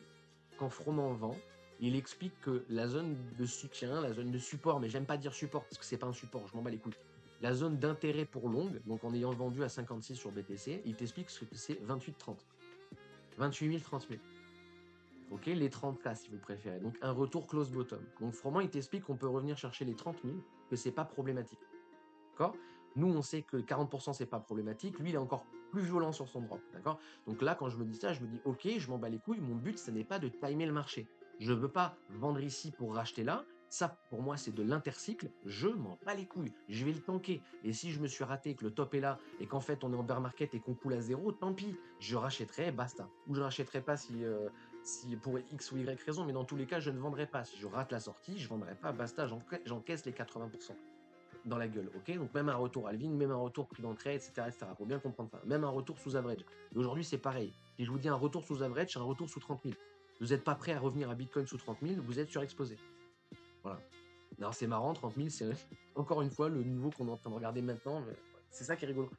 Quand Froment vend, il explique que la zone de soutien, la zone de support, mais j'aime pas dire support parce que c'est pas un support, je m'en bats les couilles. La zone d'intérêt pour longue, donc en ayant vendu à 56 sur BTC, il t'explique ce que c'est 28-30. 28 000, 30 000. Ok, les 30K si vous préférez. Donc un retour close bottom. Donc Froment, il t'explique qu'on peut revenir chercher les 30 000, que c'est pas problématique. D'accord? Nous, on sait que 40%, c'est pas problématique. Lui, il est encore plus violent sur son drop. D'accord? Donc là, quand je me dis ça, je me dis, OK, je m'en bats les couilles. Mon but, ce n'est pas de timer le marché. Je ne veux pas vendre ici pour racheter là. Ça, pour moi, c'est de l'intercycle. Je m'en bats les couilles. Je vais le tanker. Et si je me suis raté, que le top est là, et qu'en fait, on est en bear market et qu'on coule à zéro, tant pis. Je rachèterai, basta. Ou je rachèterai pas si pour X ou Y raison, mais dans tous les cas, je ne vendrai pas. Si je rate la sortie, je ne vendrai pas, basta. J'encaisse les 80% dans la gueule, ok? Donc même un retour Alvin, même un retour prix d'entrée, etc., etc. Faut bien comprendre ça. Même un retour sous average. Et aujourd'hui, c'est pareil. Si je vous dis un retour sous average, c'est un retour sous 30 000. Vous n'êtes pas prêt à revenir à Bitcoin sous 30 000, vous êtes surexposé. Voilà. Alors c'est marrant, 30 000, c'est encore une fois le niveau qu'on est en train de regarder maintenant. C'est ça qui est rigolo.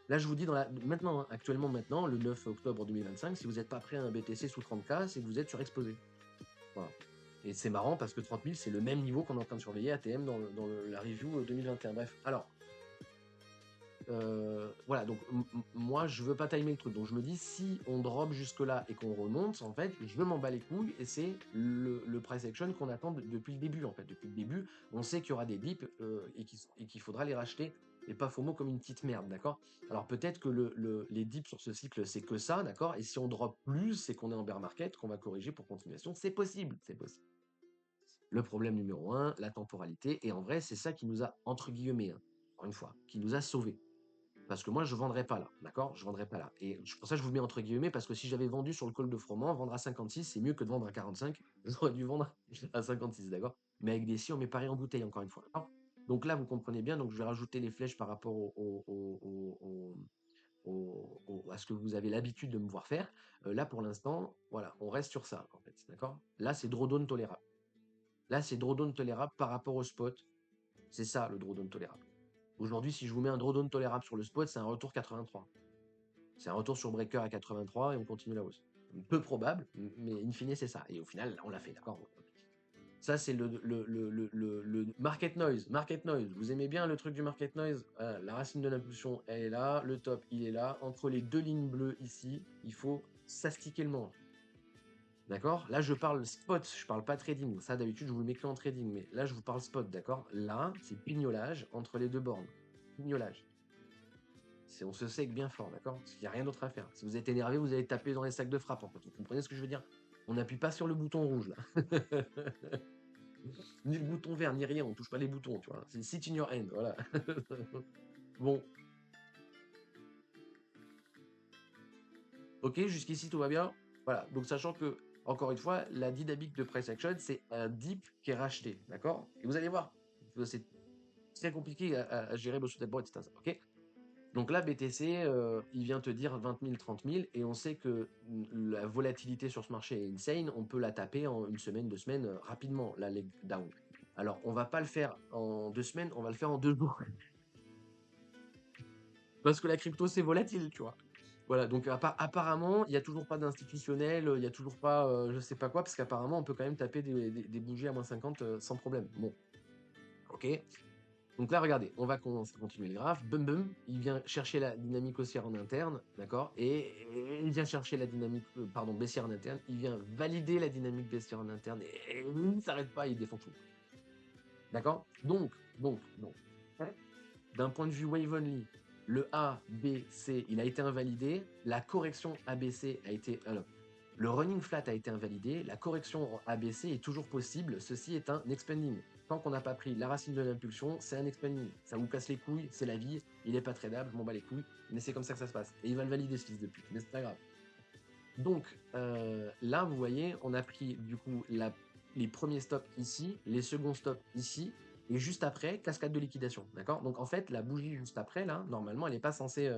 Là, je vous dis maintenant, hein, actuellement, maintenant, le 9 octobre 2025, si vous n'êtes pas prêt à un BTC sous 30K, c'est que vous êtes surexposé. Voilà. Et c'est marrant parce que 30 000, c'est le même niveau qu'on est en train de surveiller ATM dans la review 2021. Bref, alors, voilà, donc moi je veux pas timer le truc, donc je me dis si on drop jusque là et qu'on remonte, en fait je m'en bats les couilles et c'est le price action qu'on attend depuis le début. En fait depuis le début on sait qu'il y aura des dips et qu'il faudra les racheter, et pas FOMO comme une petite merde, d'accord? Alors peut-être que les dips sur ce cycle c'est que ça, d'accord, et si on drop plus c'est qu'on est en bear market, qu'on va corriger pour continuation, c'est possible, c'est possible. Le problème numéro 1, la temporalité, et en vrai c'est ça qui nous a, entre guillemets, hein, encore une fois, qui nous a sauvés. Parce que moi, je ne vendrais pas là, d'accord? Je ne vendrais pas là. Et pour ça, je vous mets entre guillemets, parce que si j'avais vendu sur le call de Froment, vendre à 56, c'est mieux que de vendre à 45. J'aurais dû vendre à 56, d'accord? Mais avec des si, on met pareil en bouteille, encore une fois. D'accord. Donc là, vous comprenez bien, donc je vais rajouter les flèches par rapport à ce que vous avez l'habitude de me voir faire. Là, pour l'instant, voilà, on reste sur ça, en fait, d'accord? Là, c'est drawdown tolérable. Là, c'est drawdown tolérable par rapport au spot. C'est ça, le drawdown tolérable. Aujourd'hui, si je vous mets un drawdown tolérable sur le spot, c'est un retour 83. C'est un retour sur breaker à 83 et on continue la hausse. Peu probable, mais in fine, c'est ça. Et au final, on l'a fait, d'accord? Ça, c'est le market noise. Market noise. Vous aimez bien le truc du market noise? Voilà, la racine de l'impulsion, elle est là. Le top, il est là. Entre les deux lignes bleues ici, il faut s'astiquer le manche. D'accord? Là, je parle spot, je parle pas trading. Ça, d'habitude, je vous le mets que en trading. Mais là, je vous parle spot, d'accord? Là, c'est pignolage entre les deux bornes. Pignolage. On se sait bien fort, d'accord? Parce qu'il n'y a rien d'autre à faire. Si vous êtes énervé, vous allez taper dans les sacs de frappe, en fait. Vous comprenez ce que je veux dire? On n'appuie pas sur le bouton rouge, là. Ni le bouton vert, ni rien. On touche pas les boutons, tu vois. C'est sit in your hand, voilà. Bon, ok, jusqu'ici, tout va bien. Voilà. Donc, sachant que, encore une fois, la dynamique de price action, c'est un dip qui est racheté, d'accord? Et vous allez voir, c'est très compliqué à gérer le sous etc. Ok? Donc là, BTC, il vient te dire 20 000, 30 000, et on sait que la volatilité sur ce marché est insane. On peut la taper en une semaine, 2 semaines, rapidement, la leg down. Alors, on va pas le faire en 2 semaines, on va le faire en 2 jours. Parce que la crypto, c'est volatile, tu vois. Voilà, donc apparemment, il n'y a toujours pas d'institutionnel, il n'y a toujours pas je sais pas quoi, parce qu'apparemment, on peut quand même taper des bougies à moins 50 sans problème. Bon, ok. Donc là, regardez, on va continuer le graphe. Bum bum, il vient chercher la dynamique haussière en interne, d'accord? Et il vient chercher la dynamique, pardon, baissière en interne. Il vient valider la dynamique baissière en interne et il ne s'arrête pas, il défend tout. D'accord? Donc, d'un point de vue wave only, le A, B, C, il a été invalidé. La correction ABC a été. Alors, le running flat a été invalidé. La correction en ABC est toujours possible. Ceci est un expanding. Tant qu'on n'a pas pris la racine de l'impulsion, c'est un expanding. Ça vous casse les couilles, c'est la vie. Il n'est pas tradable, je m'en bats les couilles. Mais c'est comme ça que ça se passe. Et il va le valider, ce fils de pute. Mais c'est pas grave. Donc, là, vous voyez, on a pris du coup les premiers stops ici, les seconds stops ici, et juste après, cascade de liquidation. D'accord? Donc, en fait, la bougie juste après, là, normalement, elle n'est pas censée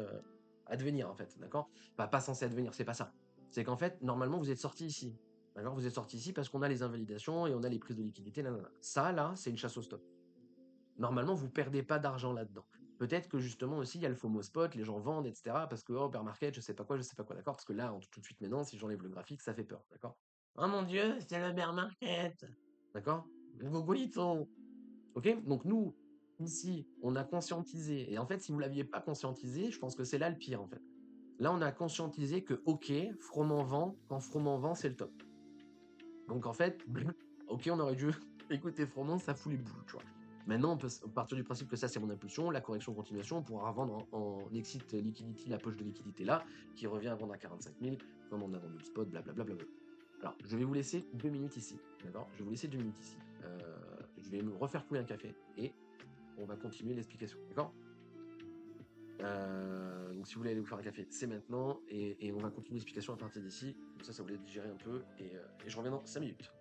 advenir, en fait. D'accord? Pas censée advenir, c'est pas ça. C'est qu'en fait, normalement, vous êtes sorti ici. D'accord? Vous êtes sorti ici parce qu'on a les invalidations et on a les prises de liquidité. Nanana. Ça, là, c'est une chasse au stop. Normalement, vous perdez pas d'argent là-dedans. Peut-être que justement aussi, il y a le FOMO spot, les gens vendent, etc. Parce que, oh, bear market, je sais pas quoi, d'accord? Parce que là, tout de suite maintenant, si j'enlève le graphique, ça fait peur, d'accord? Oh mon Dieu, c'est le bear market! D'accord? Gogolito! Ok? Donc nous, ici, on a conscientisé. Et en fait, si vous l'aviez pas conscientisé, je pense que c'est là le pire, en fait. Là, on a conscientisé que, ok, Froment vend, quand Froment vend, c'est le top. Donc en fait, ok, on aurait dû écouter Froment, ça fout les boules, tu vois. Maintenant, on peut partir du principe que ça, c'est mon impulsion. La correction continuation, on pourra revendre en exit liquidity la poche de liquidité là, qui revient à vendre à 45 000, comme on a vendu le spot, blablabla. Alors, je vais vous laisser 2 minutes ici, d'accord? Je vais vous laisser 2 minutes ici. Je vais me refaire couler un café et on va continuer l'explication, d'accord? Donc, si vous voulez aller vous faire un café, c'est maintenant et on va continuer l'explication à partir d'ici. Comme ça vous laisse digérer un peu et je reviens dans 5 minutes.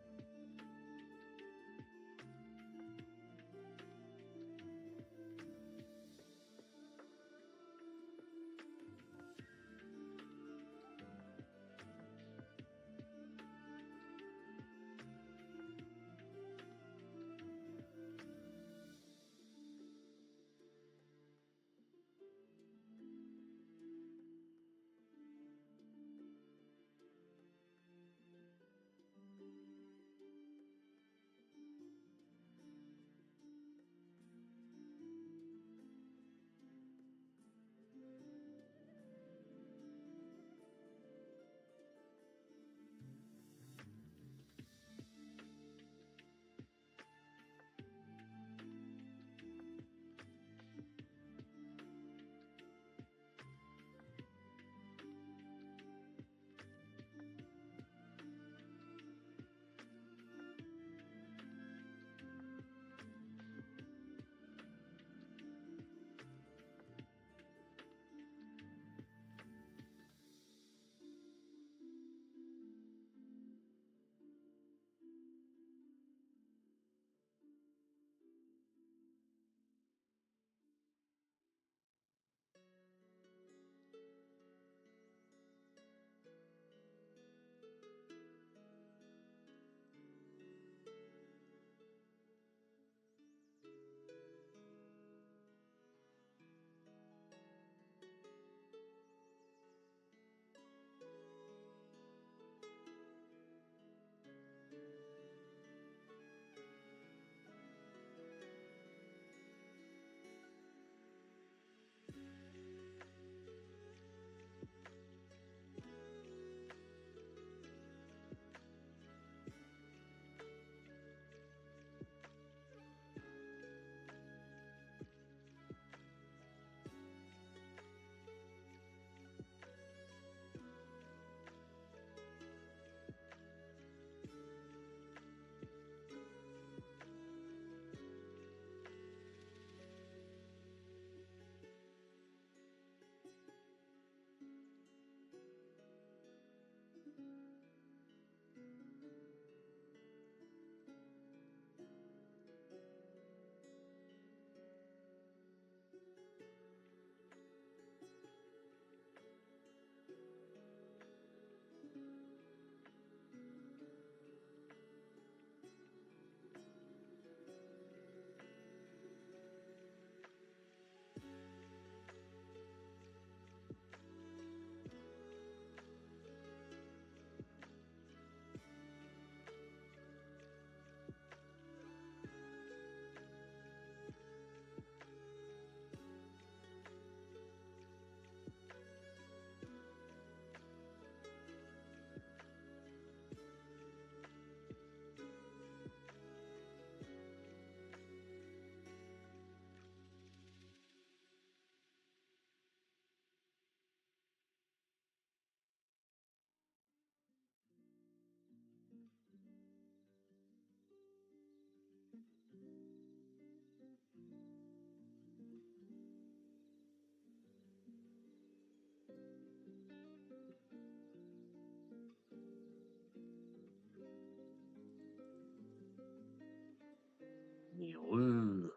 Heureux,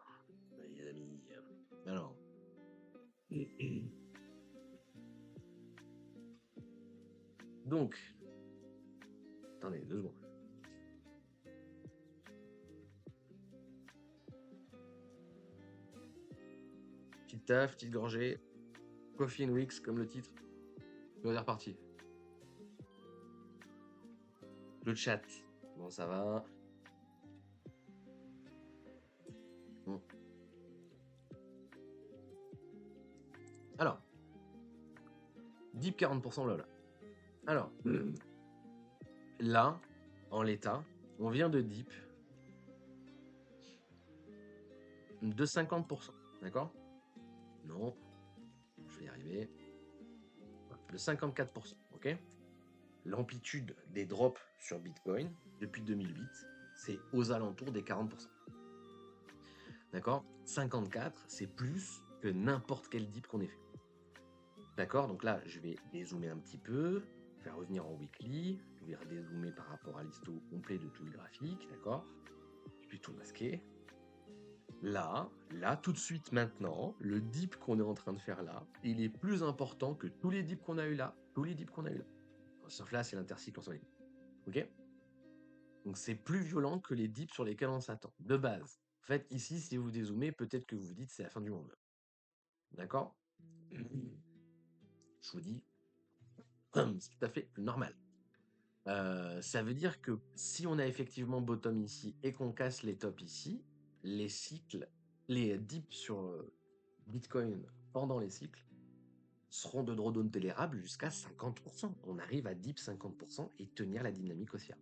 les amis. Alors. Donc, attendez 2 secondes. Petite taf, petite gorgée. Coffee and Wix, comme le titre. On est reparti. Le chat. Bon, ça va. Bon. Alors. Deep 40% LOL. Alors. Là, en l'état, on vient de deep de 50%. D'accord? Non. Je vais y arriver. De 54%. Ok? L'amplitude des drops sur Bitcoin depuis 2008, c'est aux alentours des 40%. D'accord? 54, c'est plus que n'importe quel dip qu'on ait fait. D'accord? Donc là, je vais dézoomer un petit peu, faire revenir en weekly, je vais dézoomer par rapport à l'histo complet de tout le graphique, d'accord? Je vais tout masquer. Là, tout de suite maintenant, le dip qu'on est en train de faire là, il est plus important que tous les dips qu'on a eu là, Sauf là, c'est l'intercycle en soleil. Ok? Donc c'est plus violent que les dips sur lesquels on s'attend, de base. En fait, ici, si vous dézoomez, peut-être que vous vous dites c'est la fin du monde. D'accord? Je vous dis, c'est tout à fait normal. Ça veut dire que si on a effectivement bottom ici et qu'on casse les tops ici, les cycles, les dips sur Bitcoin pendant les cycles seront de drawdown tolérable jusqu'à 50%. On arrive à dip 50% et tenir la dynamique haussière.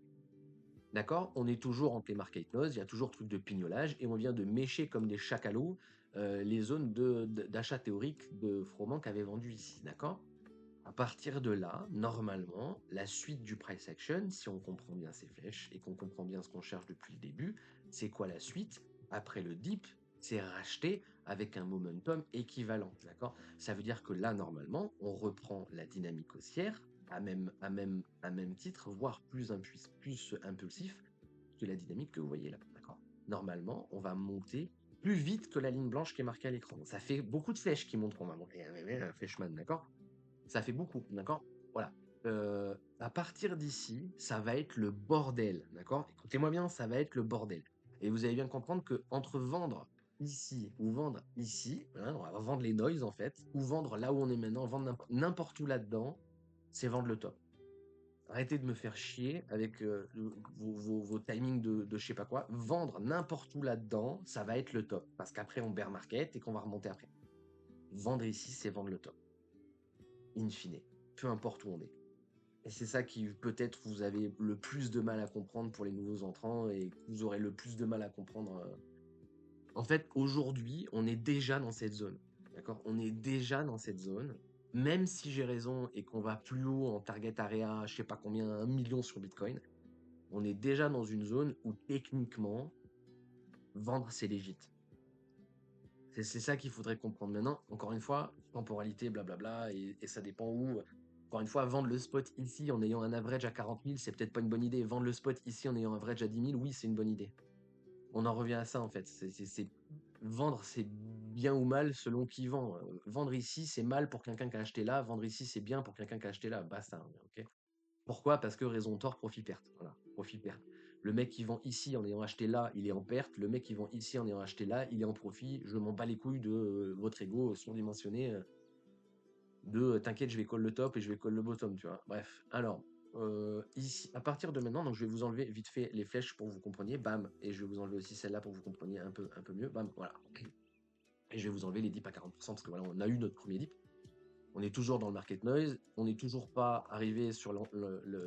D'accord? On est toujours en market noise, il y a toujours truc de pignolage et on vient de mécher comme des chacalos les zones d'achat théorique de Froment qui avait vendu ici. D'accord? À partir de là, normalement, la suite du price action, si on comprend bien ces flèches et qu'on comprend bien ce qu'on cherche depuis le début, c'est quoi la suite? Après le dip, c'est racheter avec un momentum équivalent. D'accord? Ça veut dire que là, normalement, on reprend la dynamique haussière à même titre, voire plus impulsif que la dynamique que vous voyez là. D'accord? Normalement, on va monter plus vite que la ligne blanche qui est marquée à l'écran. Ça fait beaucoup de flèches qui montrent qu'on va monter. Un flècheman, d'accord? Ça fait beaucoup, d'accord? Voilà. À partir d'ici, ça va être le bordel, d'accord? Écoutez-moi bien, ça va être le bordel. Et vous allez bien comprendre que entre vendre ici ou vendre ici, hein, on va vendre les noise en fait, ou vendre là où on est maintenant, vendre n'importe où là-dedans, c'est vendre le top. Arrêtez de me faire chier avec vos timings de je sais pas quoi. Vendre n'importe où là-dedans, ça va être le top. Parce qu'après, on bear market et qu'on va remonter après. Vendre ici, c'est vendre le top. In fine, peu importe où on est. Et c'est ça qui peut-être vous avez le plus de mal à comprendre pour les nouveaux entrants et que vous aurez le plus de mal à comprendre. En fait, aujourd'hui, on est déjà dans cette zone. D'accord? On est déjà dans cette zone. Même si j'ai raison et qu'on va plus haut en target area, je sais pas combien, 1 million sur Bitcoin, on est déjà dans une zone où techniquement, vendre c'est légit. C'est ça qu'il faudrait comprendre maintenant. Encore une fois, temporalité, blablabla, et ça dépend où. Encore une fois, vendre le spot ici en ayant un average à 40 000, c'est peut-être pas une bonne idée. Vendre le spot ici en ayant un average à 10 000, oui, c'est une bonne idée. On en revient à ça en fait. Vendre, c'est bien ou mal selon qui vend. Vendre ici, c'est mal pour quelqu'un qui a acheté là. Vendre ici, c'est bien pour quelqu'un qui a acheté là. Basta. Ok. Pourquoi? Parce que raison tort, profit perte. Voilà, profit perte. Le mec qui vend ici en ayant acheté là, il est en perte. Le mec qui vend ici en ayant acheté là, il est en profit. Je m'en bats les couilles de votre ego surdimensionné. T'inquiète, je vais call le top et je vais call le bottom, tu vois. Bref, alors ici, à partir de maintenant, donc je vais vous enlever vite fait les flèches pour que vous compreniez, bam, et je vais vous enlever aussi celle-là pour que vous compreniez un peu mieux, bam, voilà. Et je vais vous enlever les dips à 40% parce que voilà, on a eu notre premier dip. On est toujours dans le market noise, on n'est toujours pas arrivé sur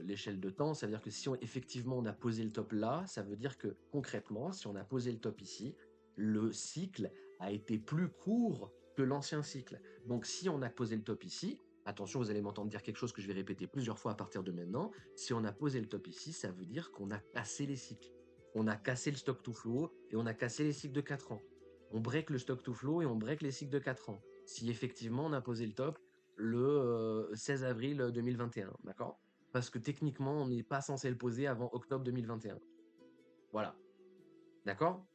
l'échelle de temps. Ça veut dire que si effectivement on a posé le top là, ça veut dire que concrètement, si on a posé le top ici, le cycle a été plus court que l'ancien cycle. Donc si on a posé le top ici, attention, vous allez m'entendre dire quelque chose que je vais répéter plusieurs fois à partir de maintenant. Si on a posé le top ici, ça veut dire qu'on a cassé les cycles. On a cassé le stock to flow et on a cassé les cycles de 4 ans. On break le stock to flow et on break les cycles de 4 ans. Si effectivement on a posé le top, le 16 avril 2021, d'accord? Parce que techniquement, on n'est pas censé le poser avant octobre 2021. Voilà. D'accord?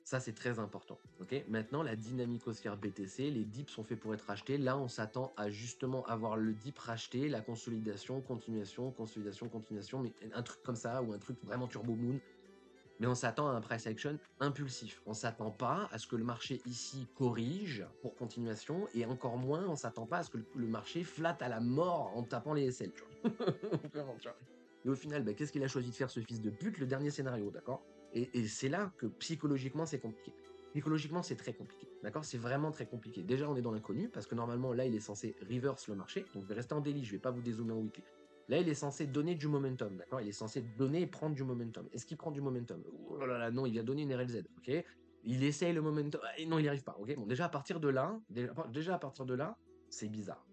Ça, c'est très important. Ok. Maintenant, la dynamique haussière BTC, les dips sont faits pour être achetés. Là, on s'attend à justement avoir le dip racheté, la consolidation, continuation, mais un truc comme ça, ou un truc vraiment turbo moon. Mais on s'attend à un price action impulsif. On s'attend pas à ce que le marché ici corrige pour continuation, et encore moins, on s'attend pas à ce que le marché flatte à la mort en tapant les SL. Tu vois. Vraiment, tu vois. Et au final, bah, qu'est-ce qu'il a choisi de faire, ce fils de pute? Le dernier scénario, d'accord? Et c'est là que psychologiquement, c'est compliqué. Psychologiquement, c'est très compliqué, d'accord? C'est vraiment très compliqué. Déjà, on est dans l'inconnu, parce que normalement, là, il est censé reverse le marché. Donc, je vais rester en daily, je vais pas vous dézoomer en weekly. Là, il est censé donner du momentum, d'accord? Il est censé donner et prendre du momentum. Est-ce qu'il prend du momentum? Oh là là, non, il vient donner une RLZ, ok? Il essaye le momentum. Ah, non, il n'y arrive pas, ok? Bon, déjà, à partir de là, déjà à partir de là, c'est bizarre.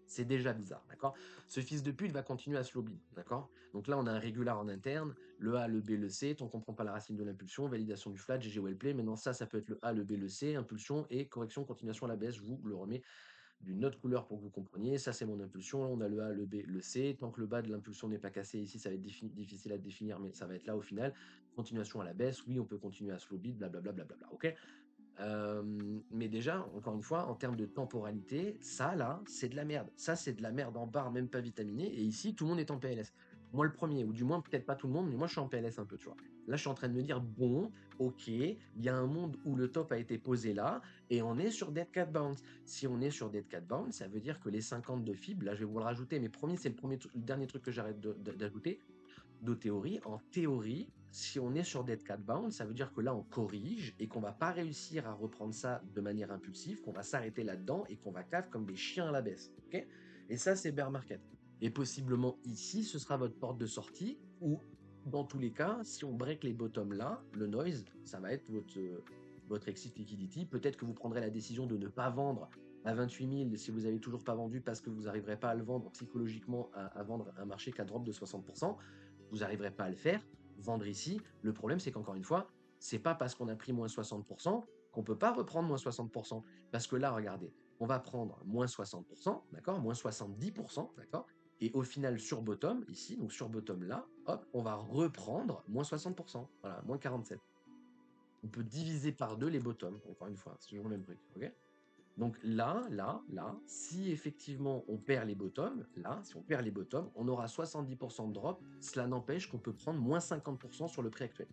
C'est déjà bizarre, d'accord? Ce fils de pute va continuer à se lobby, d'accord? Donc là, on a un régular en interne, le A, le B, le C, tant qu'on ne comprend pas la racine de l'impulsion, validation du flat, GG well play. Maintenant, ça peut être le A, le B, le C, impulsion et correction, continuation à la baisse. Je vous le remets d'une autre couleur pour que vous compreniez. Ça, c'est mon impulsion. Là, on a le A, le B, le C. Tant que le bas de l'impulsion n'est pas cassé ici, ça va être difficile à définir, mais ça va être là au final. Continuation à la baisse. Oui, on peut continuer à slow beat, blablabla, blablabla. OK? Mais déjà, encore une fois, en termes de temporalité, ça là, c'est de la merde. Ça, c'est de la merde en barre, même pas vitaminée. Et ici, tout le monde est en PLS. Moi, le premier, ou du moins, peut-être pas tout le monde, mais moi, je suis en PLS un peu, tu vois. Là, je suis en train de me dire, bon, ok, il y a un monde où le top a été posé là, et on est sur Dead Cat Bounce. Si on est sur Dead Cat Bounce, ça veut dire que les 50 de FIB, là, je vais vous le rajouter, mais promis, c'est le dernier truc que j'arrête d'ajouter de théorie. En théorie, si on est sur Dead Cat Bound, ça veut dire que là, on corrige et qu'on va pas réussir à reprendre ça de manière impulsive, qu'on va s'arrêter là-dedans et qu'on va cave comme des chiens à la baisse. Ok. Et ça, c'est bear market. Et possiblement ici, ce sera votre porte de sortie, ou dans tous les cas, si on break les bottoms là, le noise, ça va être votre exit liquidity. Peut-être que vous prendrez la décision de ne pas vendre à 28 000 si vous n'avez toujours pas vendu parce que vous n'arriverez pas à le vendre psychologiquement, à vendre un marché qui a drop de 60%. Vous n'arriverez pas à le faire, vendre ici. Le problème, c'est qu'encore une fois, c'est pas parce qu'on a pris moins 60% qu'on peut pas reprendre moins 60%. Parce que là, regardez, on va prendre moins 60%, d'accord, moins 70%, d'accord, et au final, sur bottom, ici, donc sur bottom là, hop, on va reprendre moins 60%, voilà, moins 47. On peut diviser par deux les bottoms, encore une fois, c'est toujours le même truc, ok? Donc là, si effectivement on perd les bottoms, là, si on perd les bottoms, on aura 70% de drop. Cela n'empêche qu'on peut prendre moins 50% sur le prix actuel.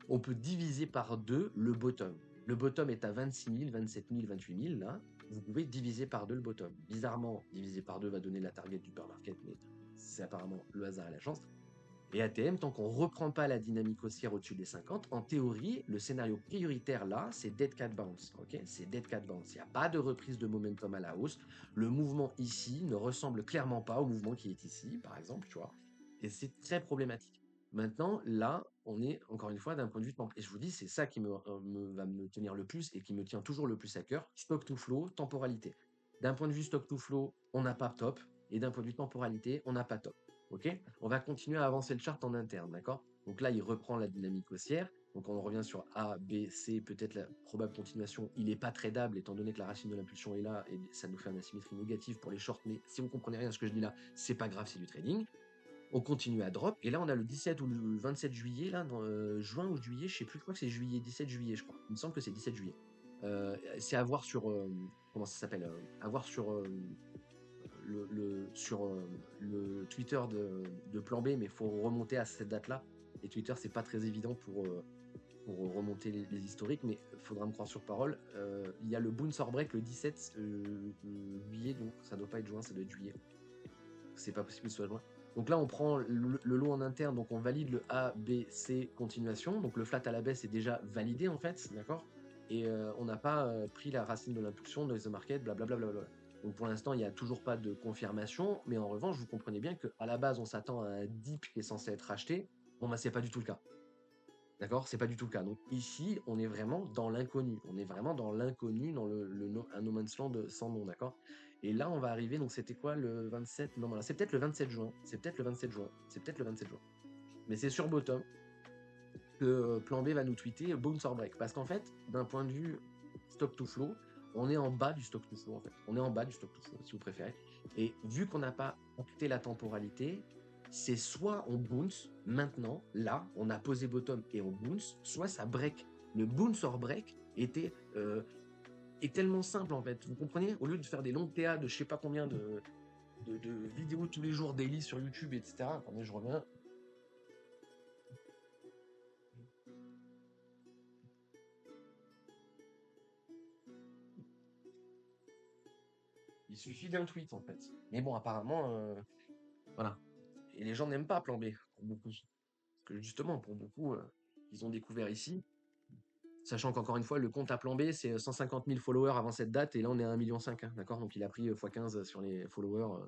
On peut diviser par deux le bottom. Le bottom est à 26 000, 27 000, 28 000, là. Vous pouvez diviser par deux le bottom. Bizarrement, diviser par deux va donner la target du bear market, mais c'est apparemment le hasard et la chance. Et ATM, tant qu'on ne reprend pas la dynamique haussière au-dessus des 50, en théorie, le scénario prioritaire là, c'est Dead Cat Bounce. Okay, c'est Dead Cat Bounce. Il n'y a pas de reprise de momentum à la hausse. Le mouvement ici ne ressemble clairement pas au mouvement qui est ici, par exemple, tu vois. Et c'est très problématique. Maintenant, là, on est, encore une fois, d'un point de vue de et je vous dis, c'est ça qui va me tenir le plus et qui me tient toujours le plus à cœur. Stock to flow, temporalité. D'un point de vue stock to flow, on n'a pas top. Et d'un point de vue temporalité, on n'a pas top. Ok, on va continuer à avancer le chart en interne, d'accord? Donc là, il reprend la dynamique haussière. Donc on revient sur A, B, C, peut-être la probable continuation. Il n'est pas tradable étant donné que la racine de l'impulsion est là et ça nous fait une asymétrie négative pour les shorts. Mais si vous comprenez rien à ce que je dis là, c'est pas grave, c'est du trading. On continue à drop. Et là, on a le 17 ou le 27 juillet, là, dans juin ou juillet, je sais plus, je crois que c'est juillet, 17 juillet, je crois. Il me semble que c'est 17 juillet. C'est à voir sur, comment ça s'appelle, à voir sur sur le Twitter de Plan B, mais il faut remonter à cette date-là. Et Twitter, c'est pas très évident pour remonter les historiques, mais il faudra me croire sur parole. Il y a le Bounce or Break le 17 juillet, donc ça doit pas être juin, ça doit être juillet. C'est pas possible que ce soit juin. Donc là, on prend le lot en interne, donc on valide le A, B, C continuation. Donc le flat à la baisse est déjà validé en fait, d'accord? Et on n'a pas pris la racine de l'impulsion, noise the market, blablabla. Donc pour l'instant, il n'y a toujours pas de confirmation, mais en revanche, vous comprenez bien qu'à la base, on s'attend à un dip qui est censé être racheté. Bon, bah, c'est pas du tout le cas. D'accord? C'est pas du tout le cas. Donc ici, on est vraiment dans l'inconnu. On est vraiment dans l'inconnu, dans un no man's land sans nom, d'accord? Et là, on va arriver, donc c'était quoi le 27? Non, voilà, c'est peut-être le 27 juin. C'est peut-être le 27 juin. C'est peut-être le 27 juin. Mais c'est sur bottom que Plan B va nous tweeter bounce or break. Parce qu'en fait, d'un point de vue stock to flow, on est en bas du stock to flow, en fait. On est en bas du stock to flow, si vous préférez. Et vu qu'on n'a pas acté la temporalité, c'est soit on bounce maintenant, là, on a posé bottom et on bounce, soit ça break Le bounce or break est tellement simple en fait. Vous comprenez? Au lieu de faire des longues TA de je sais pas combien de vidéos tous les jours daily sur YouTube, etc. Attendez, je reviens. Il suffit d'un tweet en fait. Mais bon, apparemment, voilà. Et les gens n'aiment pas plan B pour beaucoup. Parce que justement, pour beaucoup, ils ont découvert ici. Sachant qu'encore une fois, le compte à plan B, c'est 150 000 followers avant cette date, et là on est à 1,5 million, hein, d'accord? Donc il a pris x15 sur les followers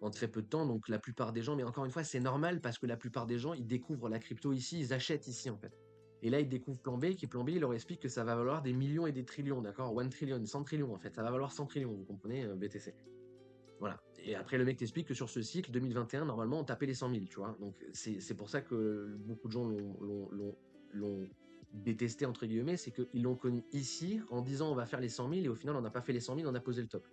en très peu de temps. Donc la plupart des gens, mais encore une fois, c'est normal parce que la plupart des gens, ils découvrent la crypto ici, ils achètent ici en fait. Et là, ils découvrent plan B, qui plan B, il leur explique que ça va valoir des millions et des trillions, d'accord? 1 trillion, 100 trillions en fait, ça va valoir 100 trillions, vous comprenez, BTC. Voilà. Et après, le mec t'explique que sur ce cycle 2021, normalement, on tapait les 100 000, tu vois. Donc, c'est pour ça que beaucoup de gens l'ont détesté, entre guillemets, c'est qu'ils l'ont connu ici en disant on va faire les 100 000 et au final, on n'a pas fait les 100 000, on a posé le top.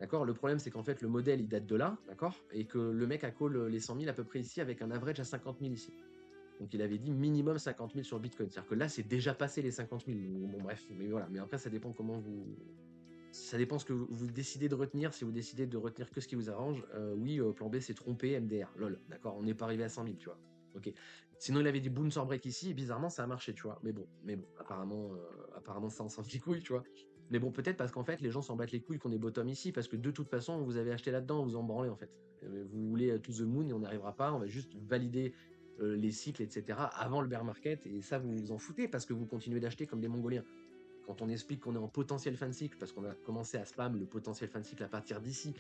D'accord? Le problème, c'est qu'en fait, le modèle, il date de là, d'accord? Et que le mec a call les 100 000 à peu près ici avec un average à 50 000 ici. Donc, il avait dit minimum 50 000 sur Bitcoin. C'est-à-dire que là, c'est déjà passé les 50 000. Bon, bref, mais voilà. Mais après, ça dépend comment vous, ça dépend ce que vous décidez de retenir. Si vous décidez de retenir que ce qui vous arrange, oui, plan B, c'est trompé, MDR. Lol, d'accord, on n'est pas arrivé à 100 000, tu vois. Ok. Sinon, il avait dit bounce or break ici, et bizarrement, ça a marché, tu vois. Mais bon, apparemment, ça, on s'en bat les couilles, tu vois. Mais bon, peut-être parce qu'en fait, les gens s'en battent les couilles qu'on est bottom ici, parce que de toute façon, vous avez acheté là-dedans, vous en branlez, en fait. Vous voulez to the moon et on n'y arrivera pas, on va juste valider les cycles, etc., avant le bear market, et ça, vous vous en foutez, parce que vous continuez d'acheter comme des Mongoliens. Quand on explique qu'on est en potentiel fan cycle, parce qu'on a commencé à spam le potentiel fan cycle à partir d'ici,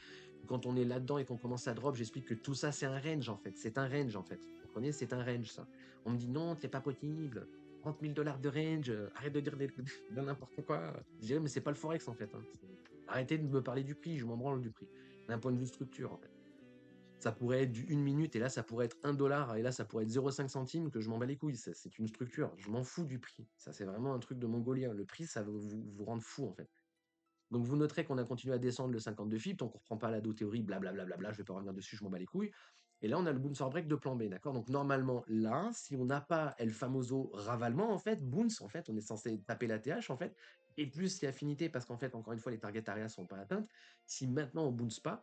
quand on est là-dedans et qu'on commence à drop, j'explique que tout ça c'est un range en fait. C'est un range en fait. Vous comprenez? C'est un range ça. On me dit non, c'est pas possible. 30 000 dollars de range, arrête de dire de n'importe quoi. Je dirais, mais c'est pas le forex en fait, hein. Arrêtez de me parler du prix, je m'en branle du prix. D'un point de vue structure en fait. Ça pourrait être du 1 minute et là ça pourrait être 1 dollar et là ça pourrait être 0,5 centimes, que je m'en bats les couilles. C'est une structure. Je m'en fous du prix. Ça c'est vraiment un truc de mongolien. Le prix, ça va vous rendre fou en fait. Donc vous noterez qu'on a continué à descendre le 52 FIB, donc on ne reprend pas la théorie, blablabla, je vais pas revenir dessus, je m'en bats les couilles. Et là, on a le bounce or break de plan B, d'accord? Donc normalement, là, si on n'a pas El Famoso ravalement, en fait, bounce, en fait, on est censé taper la TH, en fait, et plus si affinité, parce qu'en fait, encore une fois, les target areas sont pas atteintes. Si maintenant on bounce pas,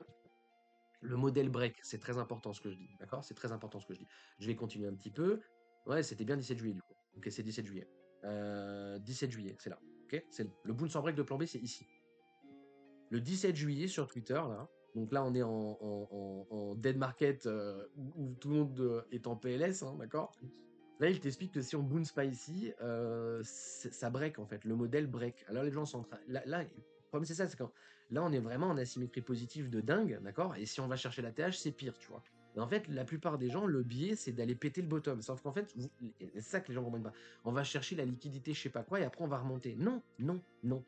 le modèle break, c'est très important ce que je dis, d'accord? C'est très important ce que je dis. Je vais continuer un petit peu. Ouais, c'était bien 17 juillet du coup. Ok, c'est 17 juillet. 17 juillet, c'est là. Ok, c'est le bounce or break de plan B, c'est ici. Le 17 juillet sur Twitter, là. Donc là, on est en dead market où tout le monde est en PLS, hein, d'accord? Là, il t'explique que si on bounce pas ici, ça break en fait. Le modèle break. Alors les gens sont en train. Là, le problème c'est ça, c'est quand là, on est vraiment en asymétrie positive de dingue, d'accord? Et si on va chercher la TH, c'est pire, tu vois. Mais en fait, la plupart des gens, le biais, c'est d'aller péter le bottom. Sauf qu'en fait, c'est ça que les gens comprennent pas. On va chercher la liquidité, je sais pas quoi, et après on va remonter. Non, non, non.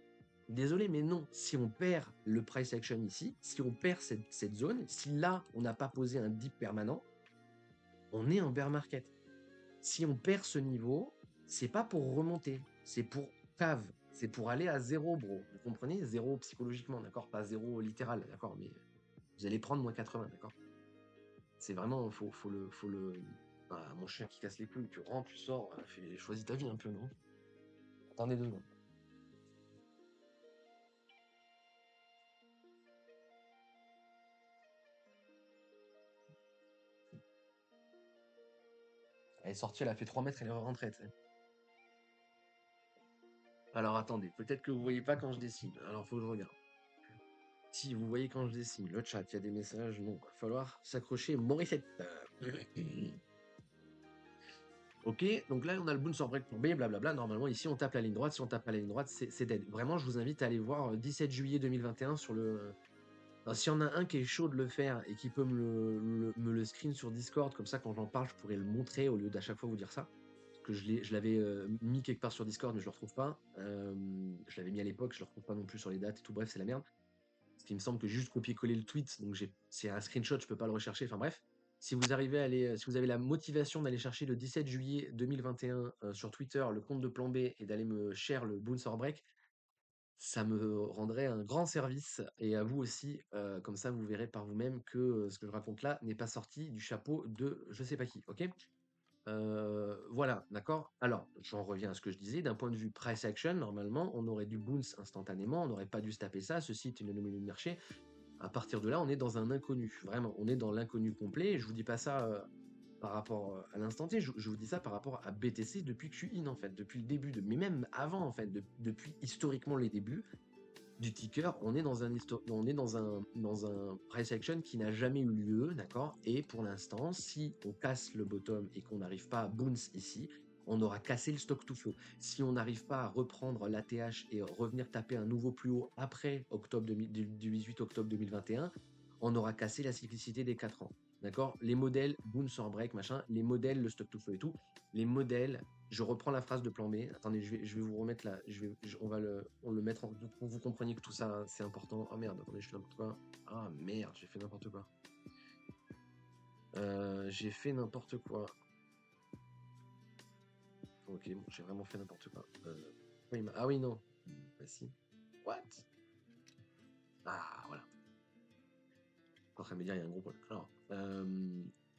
Désolé, mais non. Si on perd le price action ici, si on perd cette zone, si là, on n'a pas posé un dip permanent, on est en bear market. Si on perd ce niveau, c'est pas pour remonter, c'est pour cave, c'est pour aller à zéro, bro. Vous comprenez? Zéro psychologiquement, d'accord? Pas zéro littéral, d'accord? Mais vous allez prendre moins 80, d'accord? C'est vraiment, faut le. Ah, mon chien qui casse les couilles, tu rentres, tu sors, choisis ta vie un peu, non? Attendez 2 secondes. Elle est sortie, elle a fait 3 mètres, elle est rentrée, tu sais. Alors attendez, peut-être que vous voyez pas quand je dessine. Alors faut que je regarde. Si vous voyez quand je dessine, le chat, il y a des messages, non, va falloir s'accrocher, Morissette. Ok, donc là on a le bounce sur break pour B, blablabla. Normalement ici on tape la ligne droite, si on tape pas la ligne droite, c'est dead. Vraiment, je vous invite à aller voir 17 juillet 2021 sur le. Alors, s'il y en a un qui est chaud de le faire et qui peut me le screen sur Discord, comme ça quand j'en parle, je pourrais le montrer au lieu d'à chaque fois vous dire ça. Parce que je l'avais mis quelque part sur Discord, mais je le retrouve pas. Je l'avais mis à l'époque, je le retrouve pas non plus sur les dates et tout. Bref, c'est la merde. Parce qu'il me semble que j'ai juste copié-coller le tweet, donc c'est un screenshot, je peux pas le rechercher. Enfin bref, si vous arrivez à aller, si vous avez la motivation d'aller chercher le 17 juillet 2021 sur Twitter le compte de Plan B et d'aller me share le bounce or break, ça me rendrait un grand service et à vous aussi. Comme ça, vous verrez par vous-même que ce que je raconte là n'est pas sorti du chapeau de je sais pas qui. Ok? Voilà, d'accord? Alors, j'en reviens à ce que je disais, d'un point de vue price action, normalement, on aurait dû bounce instantanément, on n'aurait pas dû se taper ça, ceci est une anomalie de marché. À partir de là, on est dans un inconnu, vraiment, on est dans l'inconnu complet. Et je vous dis pas ça par rapport à l'instant T, je vous dis ça par rapport à BTC depuis QIN en fait, depuis le début, mais même avant en fait, depuis historiquement les débuts du ticker, on est on est dans un price action qui n'a jamais eu lieu, d'accord? Et pour l'instant, si on casse le bottom et qu'on n'arrive pas à bounce ici, on aura cassé le stock to flow. Si on n'arrive pas à reprendre l'ATH et revenir taper un nouveau plus haut après du 18 octobre 2021, on aura cassé la cyclicité des 4 ans. D'accord? Les modèles, bounce or break, machin, les modèles, le stock to flow et tout, les modèles, je reprends la phrase de plan B. Attendez, je vais vous remettre là. On le mettre pour que vous compreniez que tout ça, c'est important. Oh merde, attendez, je fais n'importe quoi. Ah merde, j'ai fait n'importe quoi. J'ai fait n'importe quoi. Ok, bon, j'ai vraiment fait n'importe quoi. Ah oui, non. Bah si. What? Ah, voilà. En train de me dire, il y a un gros problème. Alors,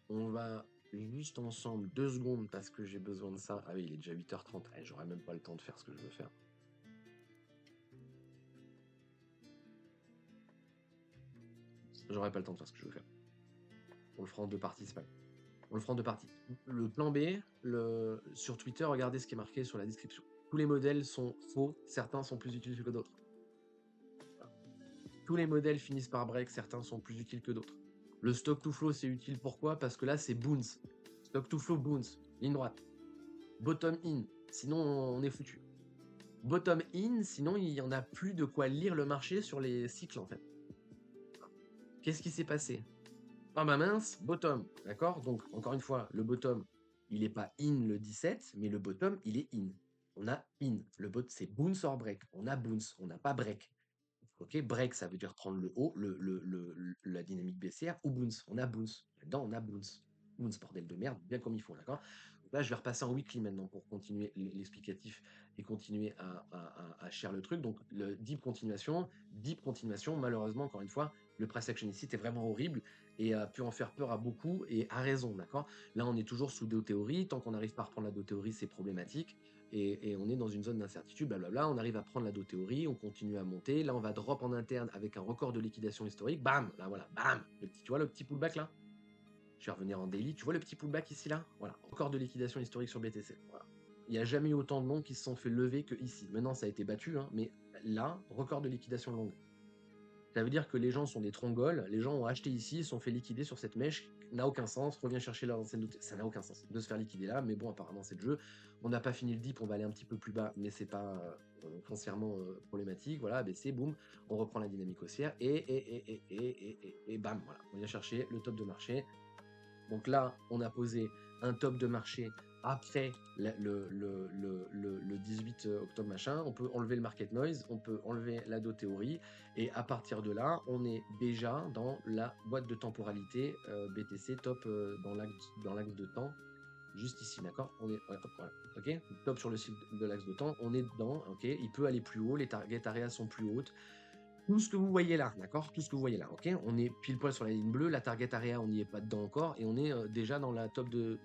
on va juste ensemble 2 secondes parce que j'ai besoin de ça. Ah oui, il est déjà 8h30. Eh, j'aurai même pas le temps de faire ce que je veux faire. J'aurai pas le temps de faire ce que je veux faire. On le fera en 2 parties, c'est pas grave. On le fera en 2 parties. Le plan B, sur Twitter, regardez ce qui est marqué sur la description. Tous les modèles sont faux, certains sont plus utiles que d'autres. Tous les modèles finissent par break, certains sont plus utiles que d'autres. Le stock to flow, c'est utile pourquoi? Parce que là, c'est bounce. Stock to flow, bounce. Ligne droite. Bottom in, sinon on est foutu. Bottom in, sinon il n'y en a plus de quoi lire le marché sur les cycles en fait. Qu'est-ce qui s'est passé? Ah bah mince, bottom, d'accord? Donc, encore une fois, le bottom, il n'est pas in le 17, mais le bottom, il est in. On a in. Le bot, c'est bounce or break. On a bounce, on n'a pas break. Ok, break, ça veut dire prendre le haut, la dynamique baissière, ou bounce. On a bounce. Là-dedans, on a bounce. Bounce, bordel de merde, bien comme il faut, d'accord? Donc là, je vais repasser en weekly maintenant pour continuer l'explicatif et continuer à share le truc. Donc, le deep continuation, malheureusement, encore une fois, le price action ici était vraiment horrible et a pu en faire peur à beaucoup et a raison, d'accord? Là, on est toujours sous dos théorie. Tant qu'on n'arrive pas à reprendre la dos théorie, c'est problématique et on est dans une zone d'incertitude, blablabla. On arrive à prendre la dos théorie, on continue à monter. Là, on va drop en interne avec un record de liquidation historique. Bam! Là, voilà, bam! Tu vois le petit pullback là? Je vais revenir en daily. Tu vois le petit pullback ici là? Voilà, record de liquidation historique sur BTC. Voilà. Il n'y a jamais eu autant de longs qui se sont fait lever que ici. Maintenant, ça a été battu, hein, mais là, record de liquidation longue. Ça veut dire que les gens sont des trongols, les gens ont acheté ici, se sont fait liquider sur cette mèche, n'a aucun sens, revient chercher leur ancienne double, ça n'a aucun sens de se faire liquider là, mais bon, apparemment c'est le jeu. On n'a pas fini le dip, on va aller un petit peu plus bas, mais c'est pas foncièrement problématique. Voilà, baissé, boum, on reprend la dynamique haussière et bam, voilà, on vient chercher le top de marché. Donc là, on a posé un top de marché après le 18 octobre machin. On peut enlever le market noise, on peut enlever la do théorie. Et à partir de là, on est déjà dans la boîte de temporalité BTC top dans l'axe de temps. Juste ici, d'accord? On est, ouais, hop, voilà, ok? Top sur le cycle de l'axe de temps, on est dedans, ok? Il peut aller plus haut, les target areas sont plus hautes. Tout ce que vous voyez là, d'accord? Tout ce que vous voyez là, ok? On est pile poil sur la ligne bleue, la target area, on n'y est pas dedans encore, et on est déjà dans la top de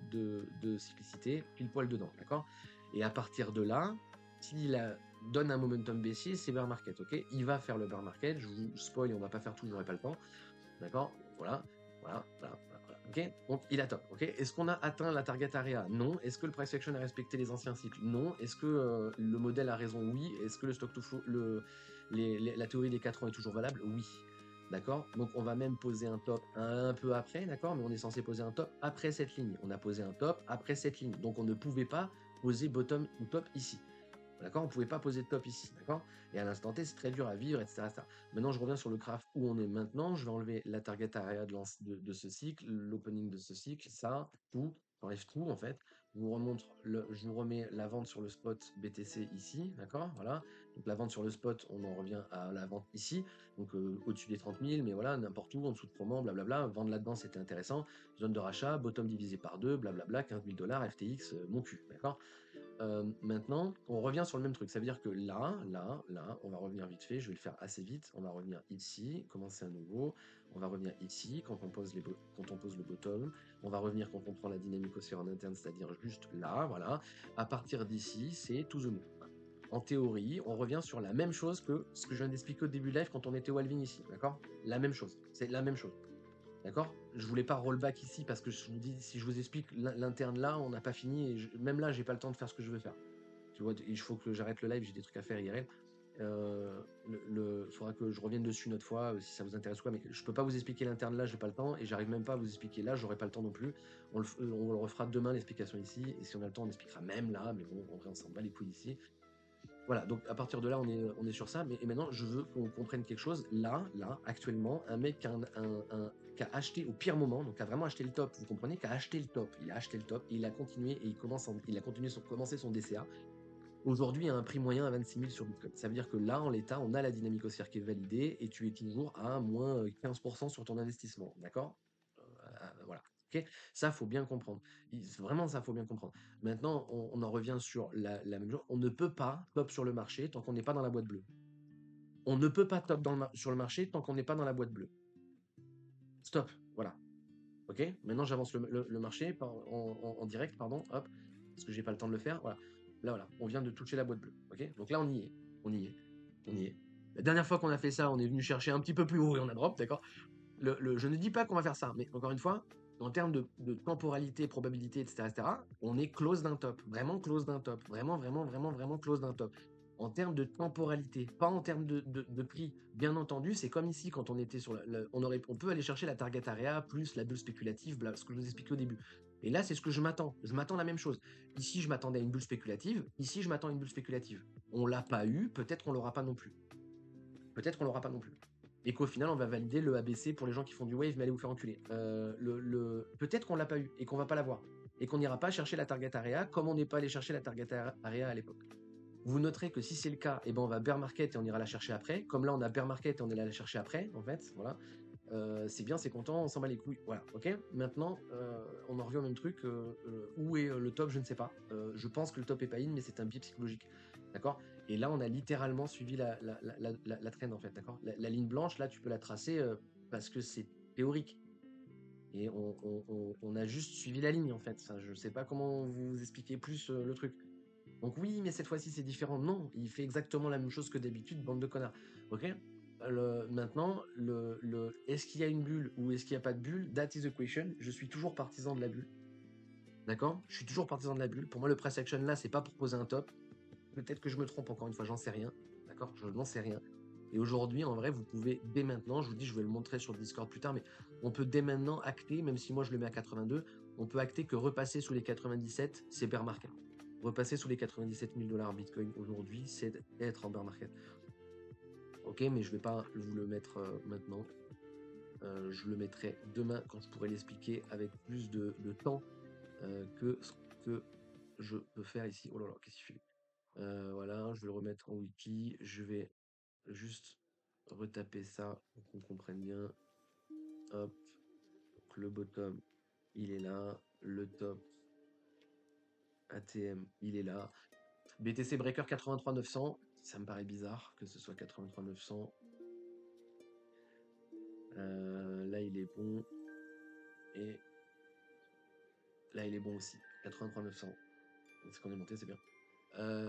cyclicité, pile poil dedans, d'accord? Et à partir de là, s'il donne un momentum baissier, c'est bear market, ok? Il va faire le bear market, je vous spoil, on va pas faire tout, j'aurai pas le temps, d'accord? Voilà, voilà, ok? Donc il a top, ok? Est-ce qu'on a atteint la target area? Non. Est-ce que le price action a respecté les anciens cycles? Non. Est-ce que le modèle a raison? Oui. Est-ce que le stock to flow, la théorie des 4 ans est toujours valable? Oui. D'accord? Donc on va même poser un top un peu après, d'accord? Mais on est censé poser un top après cette ligne. On a posé un top après cette ligne. Donc on ne pouvait pas poser bottom ou top ici. D'accord? On ne pouvait pas poser de top ici. D'accord? Et à l'instant T, c'est très dur à vivre, etc., etc. Maintenant, je reviens sur le graphe où on est maintenant. Je vais enlever la target area de ce cycle, l'opening de ce cycle, ça, tout. J'enlève tout en fait. Je vous remets la vente sur le spot BTC ici, d'accord? Voilà. Donc la vente sur le spot, on en revient à la vente ici, donc au-dessus des 30 000, mais voilà, n'importe où, en dessous de Proman, blablabla. Vendre là-dedans, c'était intéressant. Zone de rachat, bottom divisé par 2, blablabla, 15 000 $, FTX, mon cul, d'accord? Maintenant, on revient sur le même truc. Ça veut dire que là, on va revenir vite fait. Je vais le faire assez vite. On va revenir ici, commencer à nouveau. On va revenir ici quand on pose quand on pose le bottom. On va revenir quand on prend la dynamique haussière en interne, c'est-à-dire juste là, voilà. À partir d'ici, c'est to the moon. En théorie, on revient sur la même chose que ce que je viens d'expliquer au début de live quand on était au halving ici, d'accord? La même chose. C'est la même chose. D'accord? Je voulais pas rollback ici parce que je vous dis, si je vous explique l'interne là, on n'a pas fini et même là, j'ai pas le temps de faire ce que je veux faire. Tu vois, il faut que j'arrête le live, j'ai des trucs à faire IRL. Faudra que je revienne dessus une autre fois si ça vous intéresse ou quoi, mais je peux pas vous expliquer l'interne là, j'ai pas le temps et j'arrive même pas à vous expliquer là, j'aurai pas le temps non plus. On le refera demain l'explication ici et si on a le temps, on expliquera même là, mais bon, en vrai, on s'en bat les couilles ici. Voilà, donc à partir de là, on est sur ça. Mais et maintenant, je veux qu'on comprenne quelque chose. Là, actuellement, un mec qui a acheté au pire moment, donc qui a vraiment acheté le top, vous comprenez, qui a acheté le top. Il a acheté le top et il a continué et il a continué commencer son DCA. Aujourd'hui, à un prix moyen à 26 000 sur Bitcoin. Ça veut dire que là, en l'état, on a la dynamique haussière qui est validée et tu es toujours à moins 15% sur ton investissement. D'accord? Voilà. Ok, ça, faut bien comprendre. Vraiment, ça, faut bien comprendre. Maintenant, on en revient sur la même chose. On ne peut pas top sur le marché tant qu'on n'est pas dans la boîte bleue. On ne peut pas top sur le marché tant qu'on n'est pas dans la boîte bleue. Stop. Voilà. Ok. Maintenant, j'avance le marché en direct, pardon. Hop. Parce que j'ai pas le temps de le faire. Voilà. Là, voilà. On vient de toucher la boîte bleue. Ok. Donc là, on y est. On y est. On y est. La dernière fois qu'on a fait ça, on est venu chercher un petit peu plus haut et on a drop, d'accord? Je ne dis pas qu'on va faire ça, mais encore une fois, en termes de temporalité, probabilité, etc., on est close d'un top, vraiment close d'un top, vraiment, vraiment, vraiment, vraiment close d'un top. En termes de temporalité, pas en termes de prix. Bien entendu, c'est comme ici quand on était sur on peut aller chercher la target area plus la bulle spéculative, ce que je vous expliquais au début. Et là, c'est ce que je m'attends. Je m'attends à la même chose. Ici, je m'attendais à une bulle spéculative. Ici, je m'attends à une bulle spéculative. On l'a pas eu, peut-être qu'on l'aura pas non plus. Peut-être qu'on l'aura pas non plus. Et qu'au final, on va valider le ABC pour les gens qui font du wave, mais allez vous faire enculer. Peut-être qu'on l'a pas eu et qu'on va pas l'avoir. Et qu'on n'ira pas chercher la target area comme on n'est pas allé chercher la target area à l'époque. Vous noterez que si c'est le cas, eh ben on va bear market et on ira la chercher après. Comme là, on a bear market et on est allé la chercher après, en fait. Voilà. C'est bien, c'est content, on s'en bat les couilles. Voilà, ok. Maintenant, on en revient au même truc. Où est le top? Je ne sais pas. Je pense que le top est pas in, mais c'est un biais psychologique. D'accord? Et là, on a littéralement suivi la trend, en fait. D'accord? La ligne blanche, là, tu peux la tracer parce que c'est théorique. Et on a juste suivi la ligne, en fait. Enfin, je sais pas comment vous expliquer plus le truc. Donc oui, mais cette fois-ci, c'est différent. Non, il fait exactement la même chose que d'habitude, bande de connards. Ok? Maintenant, est-ce qu'il y a une bulle ou est-ce qu'il n'y a pas de bulle? That is the question. Je suis toujours partisan de la bulle. D'accord? Je suis toujours partisan de la bulle. Pour moi, le price action là, c'est pas pour poser un top. Peut-être que je me trompe encore une fois, j'en sais rien. D'accord? Je n'en sais rien. Et aujourd'hui, en vrai, vous pouvez dès maintenant, je vous dis, je vais le montrer sur le Discord plus tard, mais on peut dès maintenant acter, même si moi je le mets à 82, on peut acter que repasser sous les 97, c'est bear market. Repasser sous les 97 000 $ Bitcoin aujourd'hui, c'est être en bear market. Ok, mais je vais pas vous le mettre maintenant. Je le mettrai demain quand je pourrai l'expliquer avec plus de temps que ce que je peux faire ici. Oh là là, qu'est-ce qu'il fait? Voilà, je vais le remettre en wiki. Je vais juste retaper ça pour qu'on comprenne bien. Hop, donc le bottom, il est là. Le top ATM, il est là. BTC Breaker 83 900, ça me paraît bizarre que ce soit 83 900. Là, il est bon. Et là, il est bon aussi. 83 900. C'est qu'on est monté, c'est bien.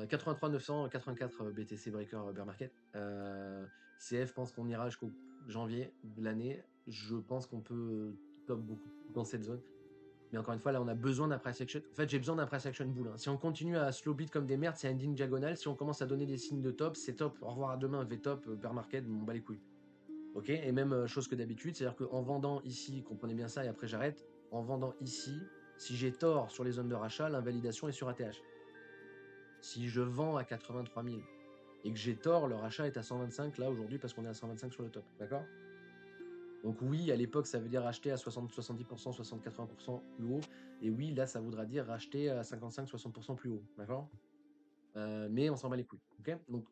83 900, 84 BTC Breaker Bear Market. CF pense qu'on ira jusqu'au janvier de l'année. Je pense qu'on peut top beaucoup dans cette zone. Mais encore une fois, là, on a besoin d'un price action. En fait, j'ai besoin d'un price action bull. Si on continue à slow beat comme des merdes, c'est ending diagonale. Si on commence à donner des signes de top, c'est top. Au revoir à demain, V-top, bear market, on bat les couilles. Ok? Et même chose que d'habitude, c'est-à-dire qu'en vendant ici, comprenez bien ça, et après j'arrête, en vendant ici, si j'ai tort sur les zones de rachat, l'invalidation est sur ATH. Si je vends à 83 000 et que j'ai tort, le rachat est à 125 là aujourd'hui parce qu'on est à 125 sur le top. D'accord? Donc oui, à l'époque, ça veut dire acheter à 60, 70%, 60, 80% plus haut. Et oui, là, ça voudra dire racheter à 55, 60% plus haut. D'accord? Mais on s'en bat les couilles. Ok? Donc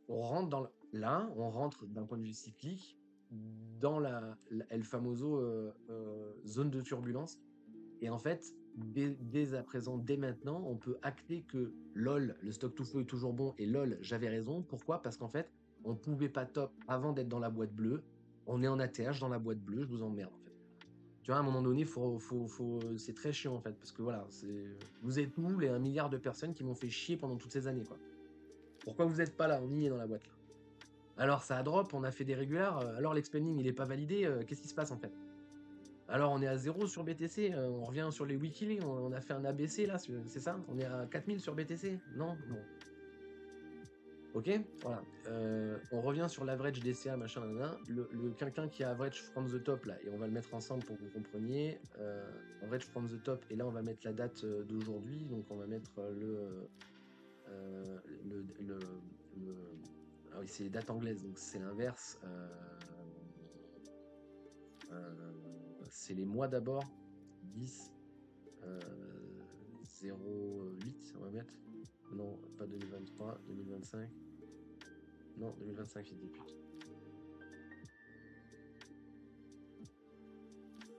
on rentre là, on rentre d'un point de vue cyclique dans El Famoso zone de turbulence. Et en fait, dès à présent, dès maintenant, on peut acter que LOL, le stock to flow est toujours bon et LOL, j'avais raison. Pourquoi? Parce qu'en fait, on pouvait pas top avant d'être dans la boîte bleue. On est en ATH dans la boîte bleue, je vous emmerde en fait. Tu vois, à un moment donné, c'est très chiant en fait, parce que voilà, vous êtes où les 1 milliard de personnes qui m'ont fait chier pendant toutes ces années, quoi. Pourquoi vous n'êtes pas là? On y est dans la boîte là. Alors ça a drop, on a fait des régulars, alors l'expanding il est pas validé, qu'est-ce qui se passe en fait? Alors on est à 0 sur BTC, on revient sur les weekly, on a fait un ABC là, c'est ça? On est à 4000 sur BTC? Non? Bon. Ok? Voilà. On revient sur l'average DCA, machin, nanana. Quelqu'un qui a average from the top là, et on va le mettre ensemble pour que vous compreniez. Average from the top, et là on va mettre la date d'aujourd'hui, donc on va mettre ah oui, c'est les dates anglaises, donc c'est l'inverse. C'est les mois d'abord. 10, 08, on va mettre. Non, pas 2023, 2025. Non, 2025, j'ai dit pute.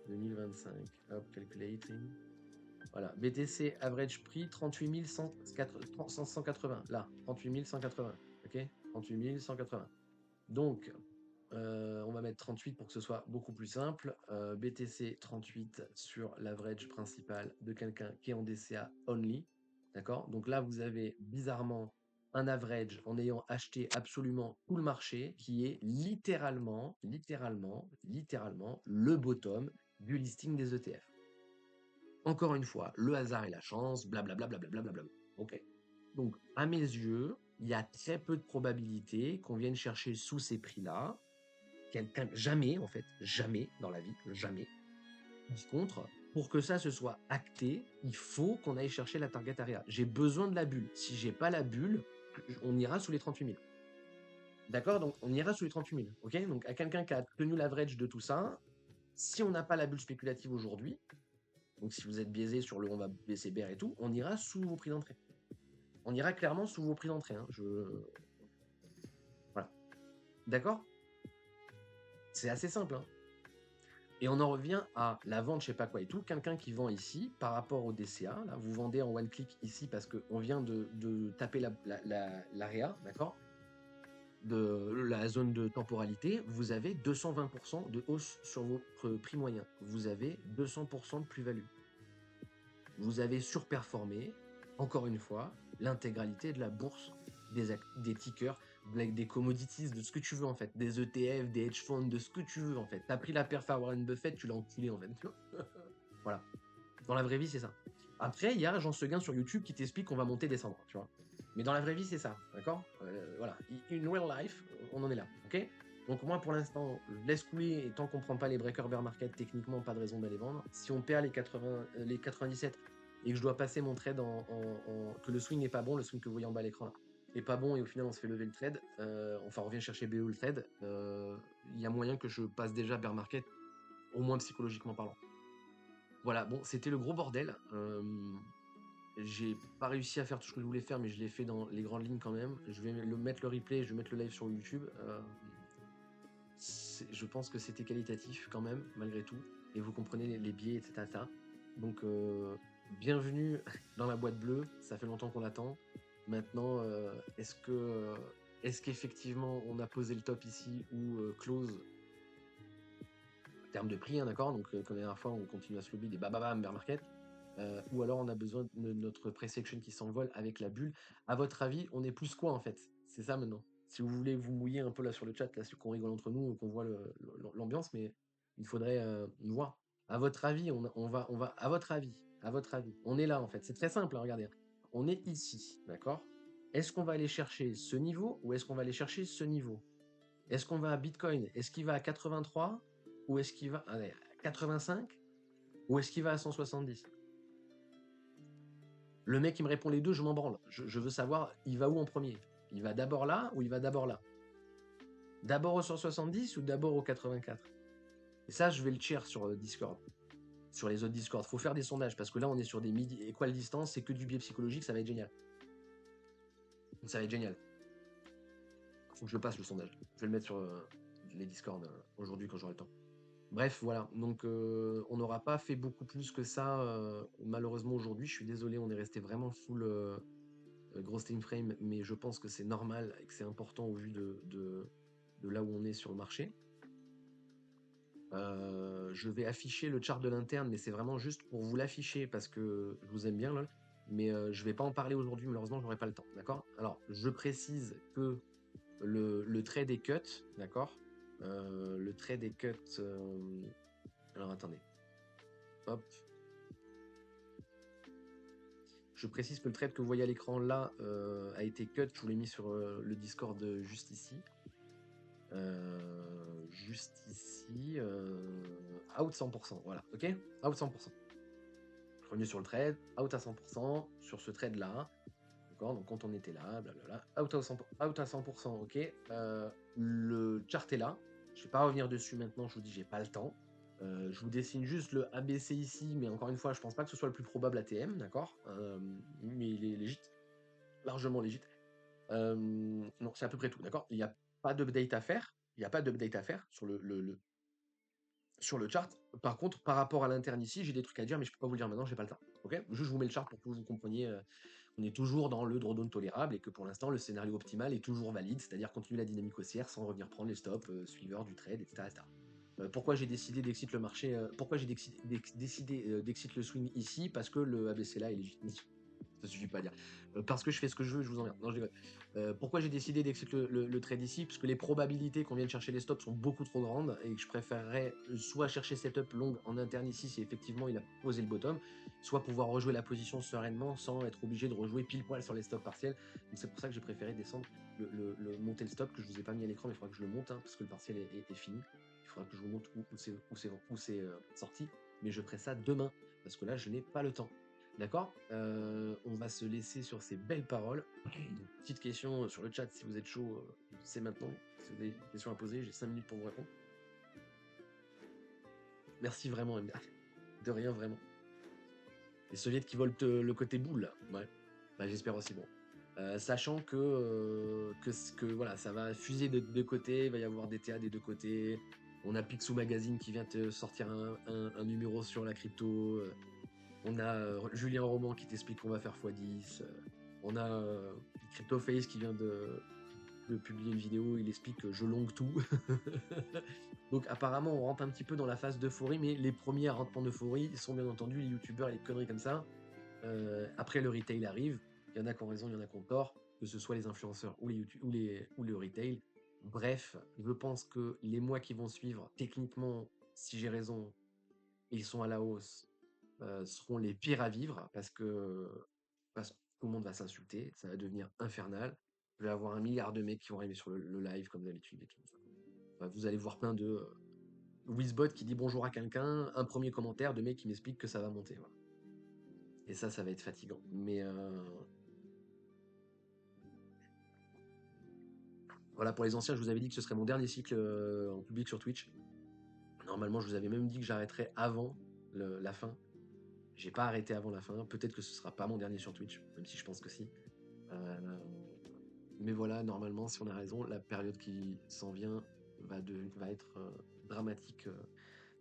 2025, hop, calculating. Voilà, BTC average prix 38 180. Là, 38 180. Ok, 38 180. Donc, on va mettre 38 pour que ce soit beaucoup plus simple. BTC 38 sur l'average principal de quelqu'un qui est en DCA only. D'accord? Donc là, vous avez bizarrement un average en ayant acheté absolument tout le marché qui est littéralement le bottom du listing des ETF. Encore une fois, le hasard et la chance, blablabla, blablabla, blablabla. Ok. Donc, à mes yeux, il y a très peu de probabilité qu'on vienne chercher sous ces prix-là. Jamais, en fait, jamais dans la vie, jamais. Par contre, pour que ça se soit acté, il faut qu'on aille chercher la target area. J'ai besoin de la bulle. Si j'ai pas la bulle, on ira sous les 38 000. D'accord? Donc, on ira sous les 38 000. Ok? Donc, à quelqu'un qui a tenu l'average de tout ça, si on n'a pas la bulle spéculative aujourd'hui, donc si vous êtes biaisé sur le on va baisser BR et tout, on ira sous vos prix d'entrée. On ira clairement sous vos prix d'entrée. Hein. Voilà. D'accord? C'est assez simple. Hein. Et on en revient à la vente, je sais pas quoi et tout. Quelqu'un qui vend ici par rapport au DCA, là, vous vendez en one click ici parce qu'on vient de taper l'AREA, d'accord, de la zone de temporalité, vous avez 220% de hausse sur votre prix moyen. Vous avez 200% de plus-value. Vous avez surperformé, encore une fois, l'intégralité de la bourse, des tickers, des commodities, de ce que tu veux en fait, des ETF, des hedge funds, de ce que tu veux en fait. T'as pris la perf à Warren Buffett, tu l'as enculé en fait. Voilà. Dans la vraie vie, c'est ça. Après, il y a Jean Seguin sur YouTube qui t'explique qu'on va monter, descendre, tu vois. Mais dans la vraie vie, c'est ça, d'accord? Voilà. In real life, on en est là, ok? Donc moi, pour l'instant, je laisse couler, et tant qu'on prend pas les breakers bear market, techniquement, pas de raison d'aller vendre. Si on perd les 97 et que je dois passer mon trade que le swing n'est pas bon, le swing que vous voyez en bas à l'écran, est pas bon et au final on se fait lever le trade, enfin on revient chercher BO le trade, il y a moyen que je passe déjà bear market, au moins psychologiquement parlant. Voilà, bon, c'était le gros bordel. J'ai pas réussi à faire tout ce que je voulais faire, mais je l'ai fait dans les grandes lignes quand même. Je vais mettre le replay, je vais mettre le live sur YouTube. Je pense que c'était qualitatif quand même, malgré tout. Et vous comprenez les biais, etc. Donc, bienvenue dans la boîte bleue. Ça fait longtemps qu'on attend. Maintenant, est-ce qu'effectivement on a posé le top ici ou close en termes de prix, hein, d'accord? Donc, comme la dernière fois, on continue à se lobby des bababam bear market. Ou alors on a besoin de notre pré-section qui s'envole avec la bulle. À votre avis, on est plus quoi en fait? C'est ça maintenant. Si vous voulez vous mouiller un peu là sur le chat, là, qu'on rigole entre nous, qu'on voit l'ambiance, mais il faudrait voir. À votre avis, à votre avis, on est là en fait. C'est très simple, hein, regardez. On est ici, d'accord? Est-ce qu'on va aller chercher ce niveau ou est-ce qu'on va aller chercher ce niveau? Est-ce qu'on va à Bitcoin? Est-ce qu'il va à 83 ou est-ce qu'il va à 85 ou est-ce qu'il va à 170? Le mec, il me répond les deux, je m'en branle. Je veux savoir, il va où en premier? Il va d'abord là ou il va d'abord là? D'abord au 170 ou d'abord au 84? Et ça, je vais le cheer sur Discord. Sur les autres Discord. Faut faire des sondages parce que là, on est sur des équal distance, c'est que du biais psychologique, ça va être génial. Ça va être génial. Faut que je passe le sondage. Je vais le mettre sur les Discord aujourd'hui quand j'aurai le temps. Bref, voilà. Donc, on n'aura pas fait beaucoup plus que ça, malheureusement aujourd'hui. Je suis désolé, on est resté vraiment full grosse time frame, mais je pense que c'est normal et que c'est important au vu de là où on est sur le marché. Je vais afficher le chart de l'interne, mais c'est vraiment juste pour vous l'afficher parce que je vous aime bien, lol. Mais je vais pas en parler aujourd'hui, malheureusement, j'aurai pas le temps. D'accord? Alors, je précise que le trade est cut, d'accord? Le trade est cut. Alors attendez. Hop. Je précise que le trade que vous voyez à l'écran là a été cut. Je vous l'ai mis sur le Discord juste ici. Juste ici. Out 100%. Voilà. Ok? Out 100%. Revenu sur le trade. Out à 100% sur ce trade là. D'accord? Donc quand on était là, blablabla. Out à 100%. Out à 100%. Ok? Le chart est là. Je vais pas revenir dessus maintenant. Je vous dis, j'ai pas le temps. Je vous dessine juste le ABC ici, mais encore une fois, je pense pas que ce soit le plus probable ATM, d'accord? Mais il est légit, largement légit. Non, c'est à peu près tout, d'accord? Il n'y a pas d'update à faire. Il n'y a pas d'update à faire sur sur le chart. Par contre, par rapport à l'interne ici, j'ai des trucs à dire, mais je peux pas vous le dire maintenant, j'ai pas le temps. Ok? Juste, je vous mets le chart pour que vous compreniez. On est toujours dans le drawdown tolérable et que pour l'instant, le scénario optimal est toujours valide, c'est-à-dire continuer la dynamique haussière sans revenir prendre les stops, suiveurs du trade, etc. etc. Pourquoi j'ai décidé d'exit le marché pourquoi j'ai décidé d'exit le swing ici? Parce que le ABC là est légitime. Ça suffit pas à dire. Parce que je fais ce que je veux, je vous emmerde. Non, je déconne. Pourquoi j'ai décidé d'exit le trade ici? Parce que les probabilités qu'on vienne chercher les stops sont beaucoup trop grandes et que je préférerais soit chercher setup longue en interne ici si effectivement il a posé le bottom, soit pouvoir rejouer la position sereinement sans être obligé de rejouer pile poil sur les stops partiels. Donc c'est pour ça que j'ai préféré descendre, monter le stop que je vous ai pas mis à l'écran, mais il faudra que je le monte parce que le partiel est fini. Il faudra que je vous montre où c'est sorti, mais je ferai ça demain parce que là je n'ai pas le temps. D'accord? On va se laisser sur ces belles paroles. Petite question sur le chat, si vous êtes chaud, c'est maintenant. Si vous avez des questions à poser, j'ai 5 minutes pour vous répondre. Merci vraiment, MDA. De rien, vraiment. Les soviets qui volent le côté boule, là. Ouais. Bah, j'espère aussi, bon. Sachant que voilà, ça va fuser de deux côtés, il va y avoir des TA des deux côtés. On a Picsou Magazine qui vient te sortir un numéro sur la crypto. On a Julien Roman qui t'explique qu'on va faire x10. On a CryptoFace qui vient de publier une vidéo, il explique que je longue tout. Donc apparemment on rentre un petit peu dans la phase d'euphorie, mais les premiers à rentrer en euphorie sont bien entendu les youtubeurs et les conneries comme ça. Après le retail arrive, il y en a qui ont raison, il y en a qui ont tort, que ce soit les influenceurs ou ou le retail. Bref, je pense que les mois qui vont suivre, techniquement, si j'ai raison, ils sont à la hausse, seront les pires à vivre parce que tout le monde va s'insulter, ça va devenir infernal. Je vais avoir 1 milliard de mecs qui vont arriver sur le live comme d'habitude et tout. Vous allez voir plein de Wizbot qui dit bonjour à quelqu'un, un premier commentaire de mecs qui m'explique que ça va monter. Voilà. Et ça va être fatigant. Mais voilà, pour les anciens, je vous avais dit que ce serait mon dernier cycle en public sur Twitch. Normalement, je vous avais même dit que j'arrêterais avant la fin. J'ai pas arrêté avant la fin. Peut-être que ce sera pas mon dernier sur Twitch, même si je pense que si. Mais voilà, normalement, si on a raison, la période qui s'en vient va être dramatique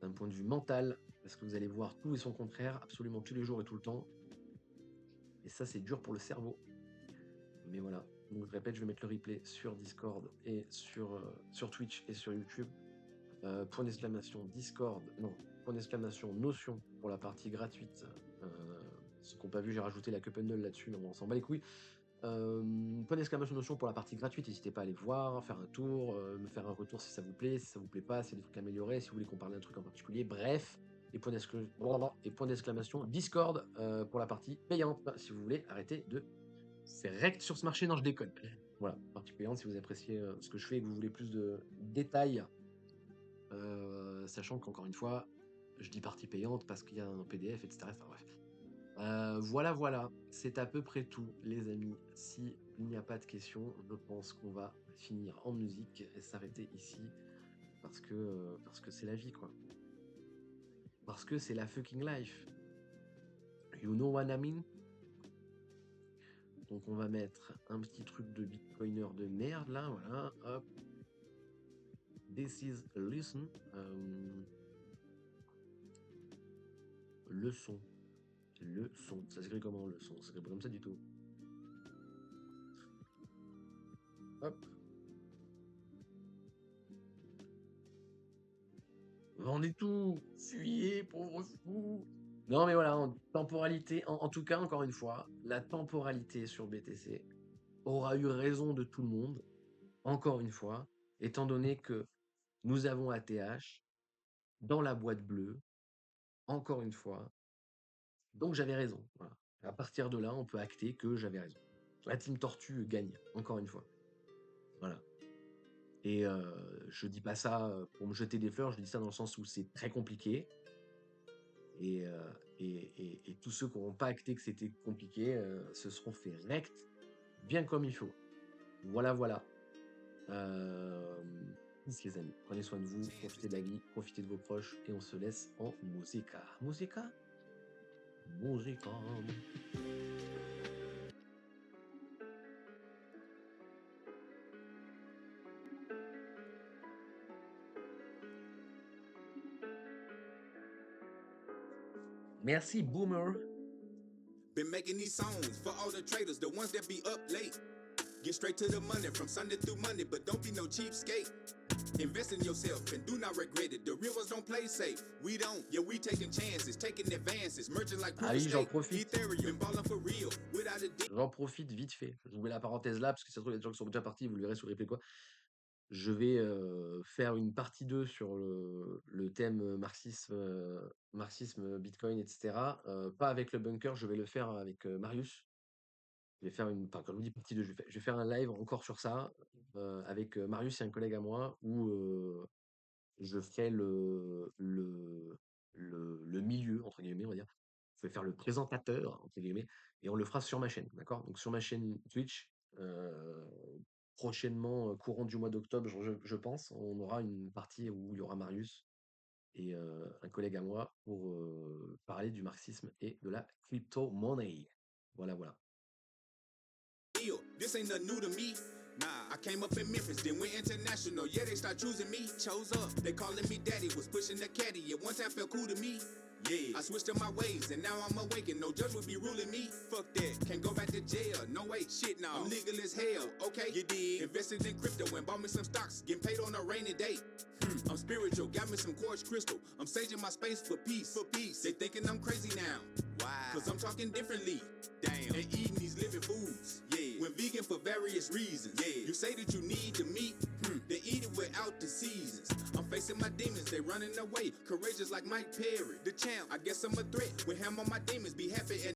d'un point de vue mental, parce que vous allez voir tout et son contraire absolument tous les jours et tout le temps. Et ça, c'est dur pour le cerveau. Mais voilà. Donc je répète, je vais mettre le replay sur Discord et sur Twitch et sur YouTube. Point d'exclamation Discord, non, point d'exclamation Notion pour la partie gratuite. Ceux qui n'ont pas vu, j'ai rajouté la cup handle là-dessus, mais on s'en bat les couilles. Point d'exclamation Notion pour la partie gratuite, n'hésitez pas à aller voir, faire un tour, me faire un retour si ça vous plaît, si ça vous plaît pas, si y a des trucs à améliorer, si vous voulez qu'on parle d'un truc en particulier, bref. Et point d'exclamation Discord pour la partie payante, si vous voulez arrêter de faire rect sur ce marché, non je déconne. Voilà, partie payante si vous appréciez ce que je fais et que vous voulez plus de détails, sachant qu'encore une fois, je dis partie payante parce qu'il y a un PDF, etc. Enfin bref. Voilà, c'est à peu près tout, les amis. S'il n'y a pas de questions, je pense qu'on va finir en musique et s'arrêter ici parce que c'est la vie, quoi. Parce que c'est la fucking life. You know what I mean? Donc on va mettre un petit truc de bitcoiner de merde là, voilà, hop. This is listen. leçon. Leçon. Ça s'écrit comment, leçon? Ça s'écrit pas comme ça du tout. Hop. Vendez tout! Fuyez, pauvre fou! Non, mais voilà, en temporalité, en tout cas, encore une fois, la temporalité sur BTC aura eu raison de tout le monde, encore une fois, étant donné que nous avons ATH dans la boîte bleue, encore une fois. Donc j'avais raison. Voilà. À partir de là, on peut acter que j'avais raison. La team Tortue gagne, encore une fois. Voilà. Et je dis pas ça pour me jeter des fleurs, je dis ça dans le sens où c'est très compliqué. Et tous ceux qui n'auront pas acté que c'était compliqué se seront fait rect bien comme il faut. Voilà, voilà. Peace, les amis. Prenez soin de vous, profitez de la vie, profitez de vos proches et on se laisse en musica. Musica? Musica. Merci, Boomer. Been making these songs for all the traders, the ones that be up late. Get straight to the money from Sunday through Monday, but don't be no cheapskate. Invest in yourself and do not regret it. The real ones don't play safe. We don't. Yeah, we taking chances, taking advances, merging like Ah oui, j'en profite. Ethereum, balling for real, without a deal. J'en profite vite fait. Je vous mets la parenthèse là, parce que ça se trouve, il y a des gens qui sont déjà partis, vous le verrez sur le replay quoi. Je vais faire une partie 2 sur le thème marxisme, Bitcoin, etc. Pas avec le bunker, je vais le faire avec Marius. Je vais faire enfin, quand je vous dis partie 2, je vais faire un live encore sur ça avec Marius et un collègue à moi où je ferai le milieu, entre guillemets, on va dire. Je vais faire le présentateur, entre guillemets, et on le fera sur ma chaîne, d'accord? Donc sur ma chaîne Twitch, prochainement, courant du mois d'octobre, je pense, on aura une partie où il y aura Marius et un collègue à moi pour parler du marxisme et de la crypto-monnaie. Voilà, voilà. This ain't nothing new to me. Nah, I came up in Memphis, then went international. Yeah, they start choosing me. Chose up, they calling me daddy, was pushing the caddy. At one time felt cool to me. Yeah, I switched up my ways, and now I'm awakened. No judge would be ruling me. Fuck that, can't go back to jail. No way, shit, no. I'm legal as hell, okay? You did. Invested in crypto and bought me some stocks. Getting paid on a rainy day. I'm spiritual, got me some quartz crystal. I'm saging my space for peace. For peace. They thinking I'm crazy now. Why? Cause I'm talking differently. Damn. And eating these living foods. Yeah. Went vegan for various reasons. Yeah. You say that you need the meat. They eat it without the seasons. I'm facing my demons, they running away. Courageous like Mike Perry. The champ, I guess I'm a threat. With him on my demons, be happy and